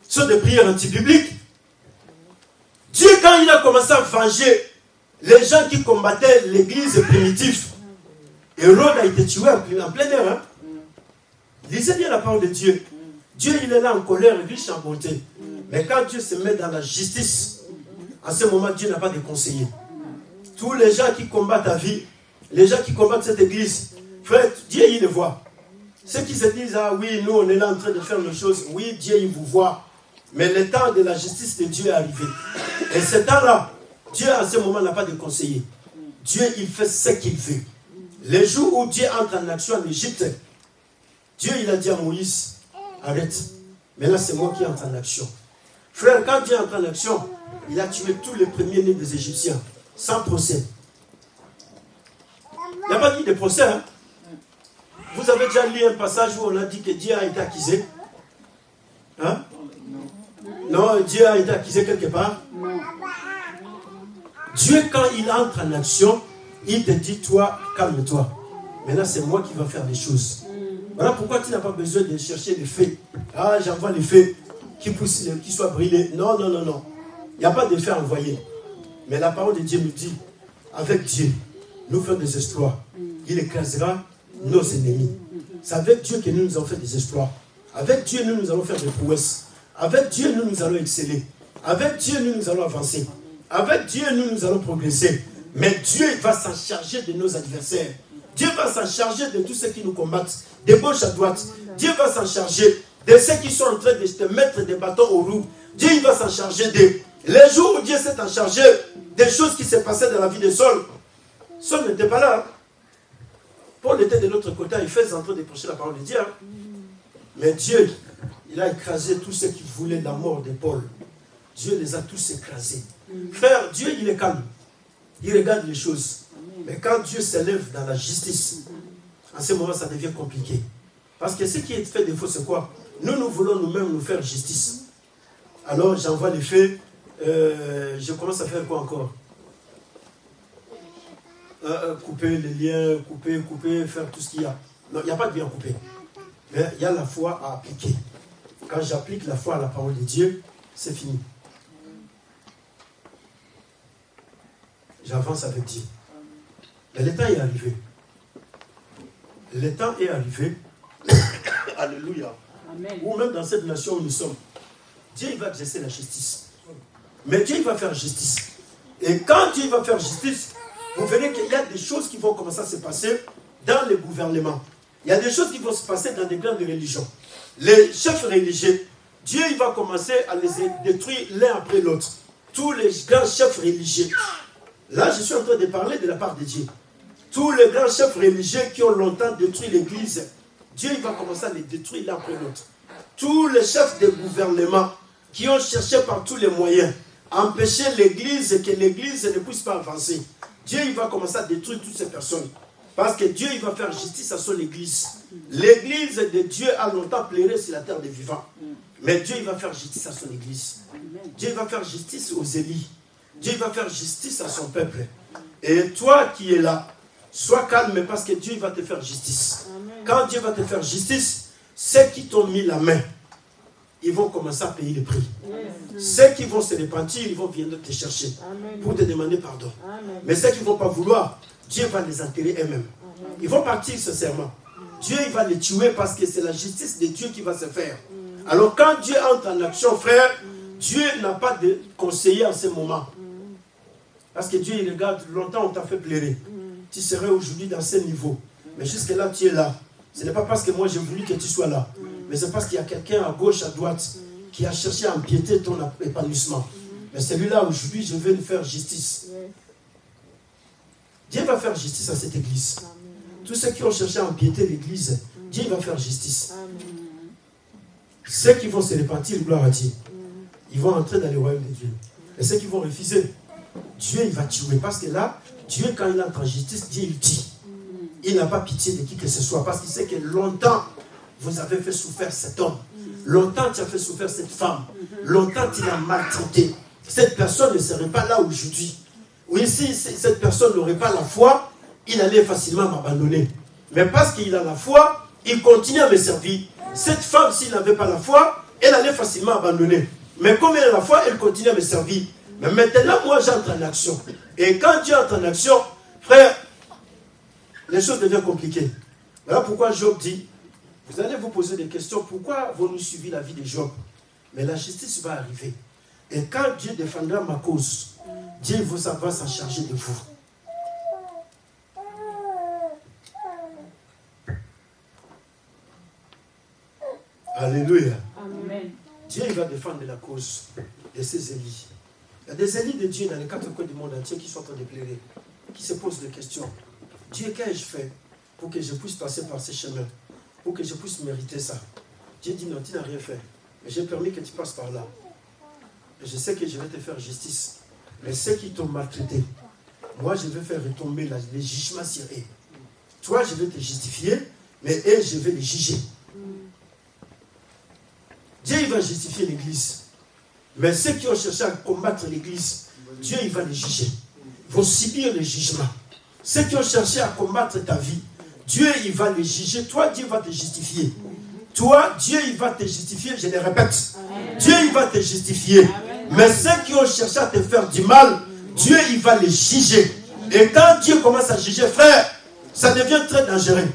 Ce sont des prières anti-bibliques. Dieu, quand il a commencé à venger les gens qui combattaient l'église primitive, Hérode a été tué en plein air. Hein? Lisez bien la parole de Dieu. Dieu, il est là en colère, riche en bonté. Mais quand Dieu se met dans la justice, en ce moment, Dieu n'a pas de conseiller. Tous les gens qui combattent ta vie, les gens qui combattent cette église, frère, Dieu, il les voit. Ceux qui se disent, ah oui, nous, on est là en train de faire nos choses. Oui, Dieu, il vous voit. Mais le temps de la justice de Dieu est arrivé. Et ce temps-là, Dieu, en ce moment, n'a pas de conseiller. Dieu, il fait ce qu'il veut. Les jours où Dieu entre en action en Égypte, Dieu, il a dit à Moïse, arrête. Maintenant, c'est moi qui entre en action. Frère, quand Dieu entre en action, il a tué tous les premiers-nés des Égyptiens, sans procès. Il n'y a pas dit de procès. Hein? Vous avez déjà lu un passage où on a dit que Dieu a été accusé? Hein? Non, Dieu a été accusé quelque part? Dieu, quand il entre en action, il te dit, toi, calme-toi. Maintenant, c'est moi qui vais faire les choses. Voilà pourquoi tu n'as pas besoin de chercher les faits. Ah, j'envoie les faits qui soient brûlés. Non, non, non, non. Il n'y a pas de faits envoyés. Mais la parole de Dieu nous dit, avec Dieu, nous faisons des exploits. Il écrasera nos ennemis. C'est avec Dieu que nous avons fait des exploits. Avec Dieu, nous allons faire des prouesses. Avec Dieu, nous allons exceller. Avec Dieu, nous allons avancer. Avec Dieu, nous allons progresser. Mais Dieu va s'en charger de nos adversaires. Dieu va s'en charger de tous ceux qui nous combattent, de gauche à droite. Dieu va s'en charger de ceux qui sont en train de te mettre des bâtons aux roues. Dieu va s'en charger d'eux. Les jours où Dieu s'est en chargé des choses qui se passaient dans la vie de Saul, Saul n'était pas là. Paul était de l'autre côté, il faisait en train de prêcher la parole de Dieu. Mais Dieu, il a écrasé tous ceux qui voulaient la mort de Paul. Dieu les a tous écrasés. Frère, Dieu, il est calme. Il regarde les choses. Mais quand Dieu s'élève dans la justice, en ce moment, ça devient compliqué. Parce que ce qui est fait défaut, c'est quoi? Nous voulons nous-mêmes nous faire justice. Alors, j'envoie les faits. Je commence à faire quoi encore? Couper les liens, couper, faire tout ce qu'il y a. Non, il n'y a pas de bien couper. Mais il y a la foi à appliquer. Quand j'applique la foi à la parole de Dieu, c'est fini. J'avance avec Dieu. Mais le temps est arrivé. Le temps est arrivé. Alléluia. Amen. Ou même dans cette nation où nous sommes. Dieu il va exercer la justice. Mais Dieu il va faire justice. Et quand Dieu va faire justice, vous verrez qu'il y a des choses qui vont commencer à se passer dans le gouvernement. Il y a des choses qui vont se passer dans des grandes religions. Les chefs religieux, Dieu il va commencer à les détruire l'un après l'autre. Tous les grands chefs religieux. Là, je suis en train de parler de la part de Dieu. Tous les grands chefs religieux qui ont longtemps détruit l'église, Dieu il va commencer à les détruire l'un après l'autre. Tous les chefs de gouvernement qui ont cherché par tous les moyens à empêcher l'église et que l'église ne puisse pas avancer, Dieu il va commencer à détruire toutes ces personnes. Parce que Dieu il va faire justice à son église. L'église de Dieu a longtemps pleuré sur la terre des vivants. Mais Dieu il va faire justice à son église. Dieu il va faire justice aux élus. Dieu il va faire justice à son peuple. Et toi qui es là, sois calme parce que Dieu il va te faire justice. Quand Dieu va te faire justice, ceux qui t'ont mis la main, ils vont commencer à payer le prix. Ceux qui vont se repentir, ils vont venir te chercher pour te demander pardon. Mais ceux qui ne vont pas vouloir, Dieu va les enterrer eux-mêmes. Ils vont partir sincèrement. Dieu il va les tuer parce que c'est la justice de Dieu qui va se faire. Alors quand Dieu entre en action, frère, Dieu n'a pas de conseiller en ce moment. Parce que Dieu il regarde, longtemps on t'a fait pleurer. Tu serais aujourd'hui dans ce niveau. Mais jusque là tu es là. Ce n'est pas parce que moi j'ai voulu que tu sois là. Mais c'est parce qu'il y a quelqu'un à gauche, à droite, qui a cherché à empiéter ton épanouissement. Mais celui-là, aujourd'hui, je vais lui faire justice. Dieu va faire justice à cette église. Tous ceux qui ont cherché à empiéter l'église, Dieu va faire justice. Ceux qui vont se repentir, gloire à Dieu, ils vont entrer dans le royaume de Dieu. Et ceux qui vont refuser, Dieu il va tuer. Parce que là, Dieu, quand il entre en justice, Dieu il dit. Il n'a pas pitié de qui que ce soit. Parce qu'il sait que longtemps, vous avez fait souffrir cet homme. Longtemps, tu as fait souffrir cette femme. Longtemps, tu l'as maltraité. Cette personne ne serait pas là aujourd'hui. Oui, si cette personne n'aurait pas la foi, il allait facilement m'abandonner. Mais parce qu'il a la foi, il continue à me servir. Cette femme, s'il n'avait pas la foi, elle allait facilement abandonner. Mais comme elle a la foi, elle continue à me servir. Mais maintenant, moi, j'entre en action. Et quand tu entres en action, frère, les choses deviennent compliquées. Voilà pourquoi Job dit, vous allez vous poser des questions, pourquoi avons-nous suivi la vie de Job? Mais la justice va arriver. Et quand Dieu défendra ma cause, Dieu va s'en charger de vous. Alléluia. Amen. Dieu va défendre la cause de ces élus. Il y a des élus de Dieu dans les quatre coins du monde entier qui sont en train de pleurer, qui se posent des questions. Dieu, qu'ai-je fait pour que je puisse passer par ces chemins, pour que je puisse mériter ça? Dieu dit non, tu n'as rien fait. Mais j'ai permis que tu passes par là. Et je sais que je vais te faire justice. Mais ceux qui t'ont maltraité, moi je vais faire retomber les jugements sur eux. Toi, je vais te justifier, mais eux, je vais les juger. Dieu, il va justifier l'église. Mais ceux qui ont cherché à combattre l'église, Dieu, il va les juger. Ils vont subir le jugement. Ceux qui ont cherché à combattre ta vie, Dieu, il va les juger. Toi, Dieu va te justifier. Toi, Dieu, il va te justifier. Je le répète. Amen. Dieu, il va te justifier. Amen. Mais ceux qui ont cherché à te faire du mal, Dieu, il va les juger. Et quand Dieu commence à juger, frère, ça devient très dangereux.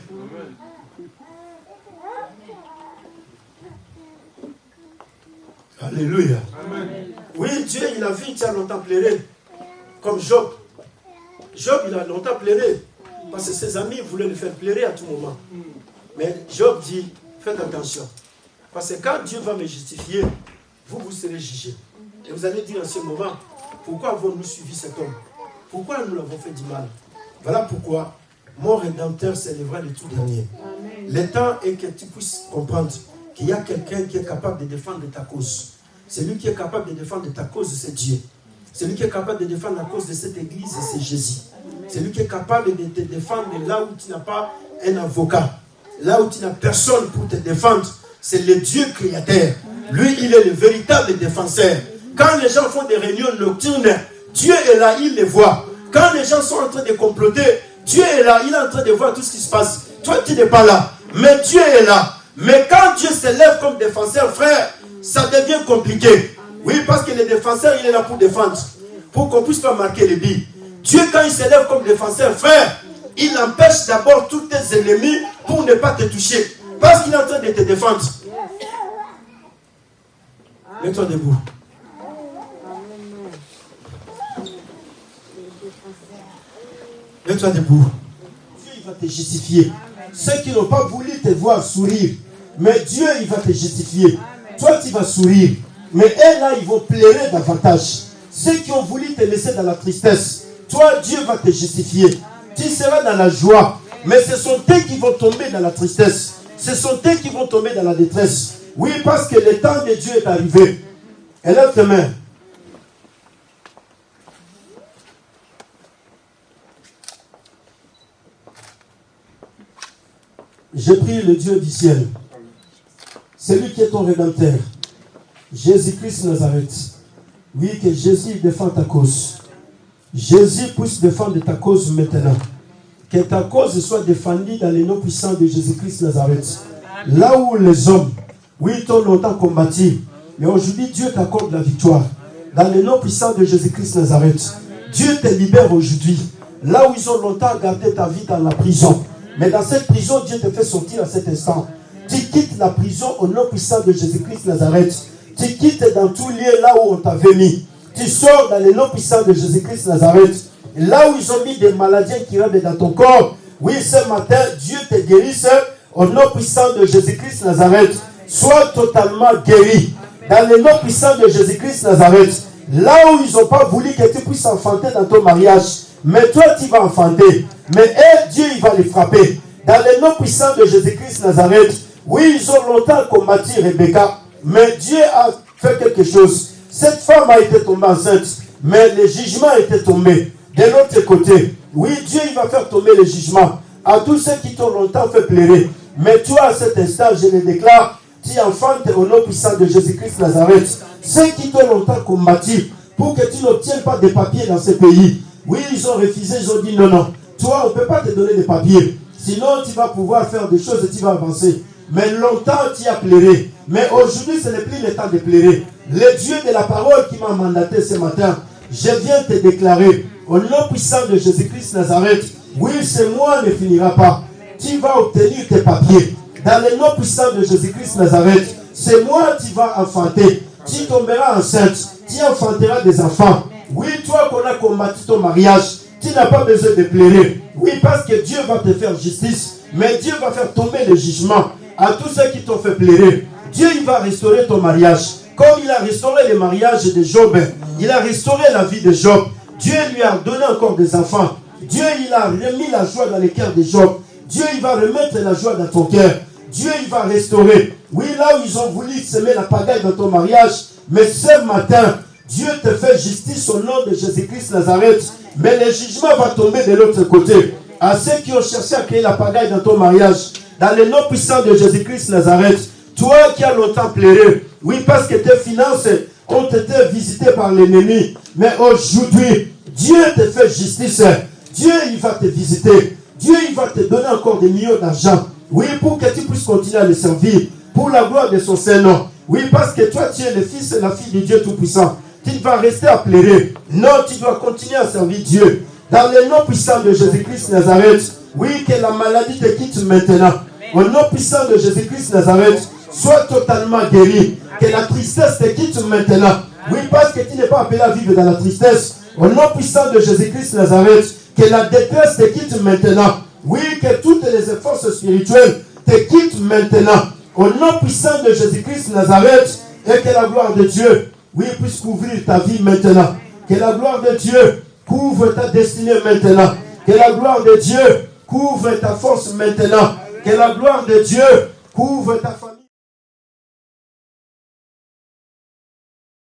Alléluia. Amen. Oui, Dieu, il a vu, il a longtemps pleuré. Comme Job. Job, il a longtemps pleuré. Parce que ses amis voulaient le faire pleurer à tout moment. Mais Job dit, faites attention. Parce que quand Dieu va me justifier, vous serez jugés. Et vous allez dire en ce moment, pourquoi avons-nous suivi cet homme? Pourquoi nous l'avons fait du mal? Voilà pourquoi mon Rédempteur s'élèvera le tout dernier. Le temps est que tu puisses comprendre qu'il y a quelqu'un qui est capable de défendre ta cause. Celui qui est capable de défendre ta cause, c'est Dieu. Celui qui est capable de défendre la cause de cette église, c'est Jésus. Celui qui est capable de te défendre là où tu n'as pas un avocat, là où tu n'as personne pour te défendre, c'est le Dieu créateur. Lui, il est le véritable défenseur. Quand les gens font des réunions nocturnes, Dieu est là, il les voit. Quand les gens sont en train de comploter, Dieu est là, il est en train de voir tout ce qui se passe. Toi, tu n'es pas là, mais Dieu est là. Mais quand Dieu s'élève comme défenseur, frère, ça devient compliqué. Oui, parce que le défenseur, il est là pour défendre. Pour qu'on ne puisse pas marquer les billes. Dieu, quand il s'élève comme défenseur, frère, il empêche d'abord tous tes ennemis pour ne pas te toucher. Parce qu'il est en train de te défendre. Mets-toi debout. Mets-toi debout. Dieu, il va te justifier. Ceux qui n'ont pas voulu te voir sourire, mais Dieu, il va te justifier. Toi, tu vas sourire. Mais eux, là, ils vont pleurer davantage. Ceux qui ont voulu te laisser dans la tristesse, toi, Dieu va te justifier. Tu seras dans la joie. Mais ce sont eux qui vont tomber dans la tristesse. Ce sont eux qui vont tomber dans la détresse. Oui, parce que le temps de Dieu est arrivé. Élève tes mains. Je prie le Dieu du ciel. Celui qui est ton Rédempteur. Jésus-Christ Nazareth. Oui, que Jésus défend ta cause. Jésus puisse défendre ta cause maintenant. Que ta cause soit défendue dans les noms puissants de Jésus-Christ Nazareth. Là où les hommes, oui, t'ont longtemps combattu, mais aujourd'hui Dieu t'accorde la victoire. Dans les noms puissants de Jésus-Christ Nazareth. Dieu te libère aujourd'hui. Là où ils ont longtemps gardé ta vie dans la prison. Mais dans cette prison, Dieu te fait sortir à cet instant. Tu quittes la prison au nom puissant de Jésus-Christ Nazareth. Tu quittes dans tout lieu là où on t'avait mis. Tu sors dans le nom puissant de Jésus-Christ Nazareth. Là où ils ont mis des maladies qui rentrent dans ton corps. Oui, ce matin, Dieu te guérisse au nom puissant de Jésus-Christ Nazareth. Sois totalement guéri. Dans le nom puissant de Jésus-Christ Nazareth. Là où ils n'ont pas voulu que tu puisses enfanter dans ton mariage. Mais toi, tu vas enfanter. Mais Dieu, il va les frapper. Dans le nom puissant de Jésus-Christ Nazareth. Oui, ils ont longtemps combattu Rebecca. Mais Dieu a fait quelque chose. Cette femme a été tombée enceinte. Mais le jugement a été tombé. De l'autre côté, oui, Dieu, il va faire tomber le jugement à tous ceux qui t'ont longtemps fait pleurer. Mais toi, à cet instant, je le déclare, tu enfantes au nom puissant de Jésus-Christ Nazareth. Ceux qui t'ont longtemps combattu pour que tu n'obtiennes pas de papiers dans ce pays. Oui, ils ont refusé, ils ont dit non, non. Toi, on ne peut pas te donner des papiers. Sinon, tu vas pouvoir faire des choses et tu vas avancer. Mais longtemps, tu as pleuré. Mais aujourd'hui, ce n'est plus le temps de pleurer. Le Dieu de la parole qui m'a mandaté ce matin, je viens te déclarer, au nom puissant de Jésus-Christ Nazareth, oui, ce mois ne finira pas. Tu vas obtenir tes papiers. Dans le nom puissant de Jésus-Christ Nazareth, ce mois, tu vas enfanter. Tu tomberas enceinte. Tu enfanteras des enfants. Oui, toi qu'on a combattu ton mariage, tu n'as pas besoin de pleurer. Oui, parce que Dieu va te faire justice. Mais Dieu va faire tomber le jugement à tous ceux qui t'ont fait pleurer. Dieu, il va restaurer ton mariage. Comme il a restauré le mariage de Job, il a restauré la vie de Job. Dieu lui a donné encore des enfants. Dieu, il a remis la joie dans le cœur de Job. Dieu, il va remettre la joie dans ton cœur. Dieu, il va restaurer. Oui, là où ils ont voulu semer la pagaille dans ton mariage, mais ce matin, Dieu te fait justice au nom de Jésus-Christ Nazareth. Mais le jugement va tomber de l'autre côté. À ceux qui ont cherché à créer la pagaille dans ton mariage, dans le nom puissant de Jésus-Christ Nazareth, toi qui as longtemps pleuré, oui, parce que tes finances ont été visitées par l'ennemi. Mais aujourd'hui, Dieu te fait justice. Dieu, il va te visiter. Dieu, il va te donner encore des millions d'argent. Oui, pour que tu puisses continuer à le servir. Pour la gloire de son Saint-Nom. Oui, parce que toi, tu es le fils et la fille de Dieu Tout-Puissant. Tu vas rester à pleurer. Non, tu dois continuer à servir Dieu. Dans le nom puissant de Jésus-Christ Nazareth. Oui, que la maladie te quitte maintenant. Au nom puissant de Jésus-Christ Nazareth. Sois totalement guéri. Que la tristesse te quitte maintenant. Oui, parce que tu n'es pas appelé à vivre dans la tristesse. Au nom puissant de Jésus-Christ Nazareth. Que la détresse te quitte maintenant. Oui, que toutes les forces spirituelles te quittent maintenant. Au nom puissant de Jésus-Christ Nazareth. Et que la gloire de Dieu, oui, puisse couvrir ta vie maintenant. Que la gloire de Dieu couvre ta destinée maintenant. Que la gloire de Dieu couvre ta force maintenant. Que la gloire de Dieu couvre ta famille.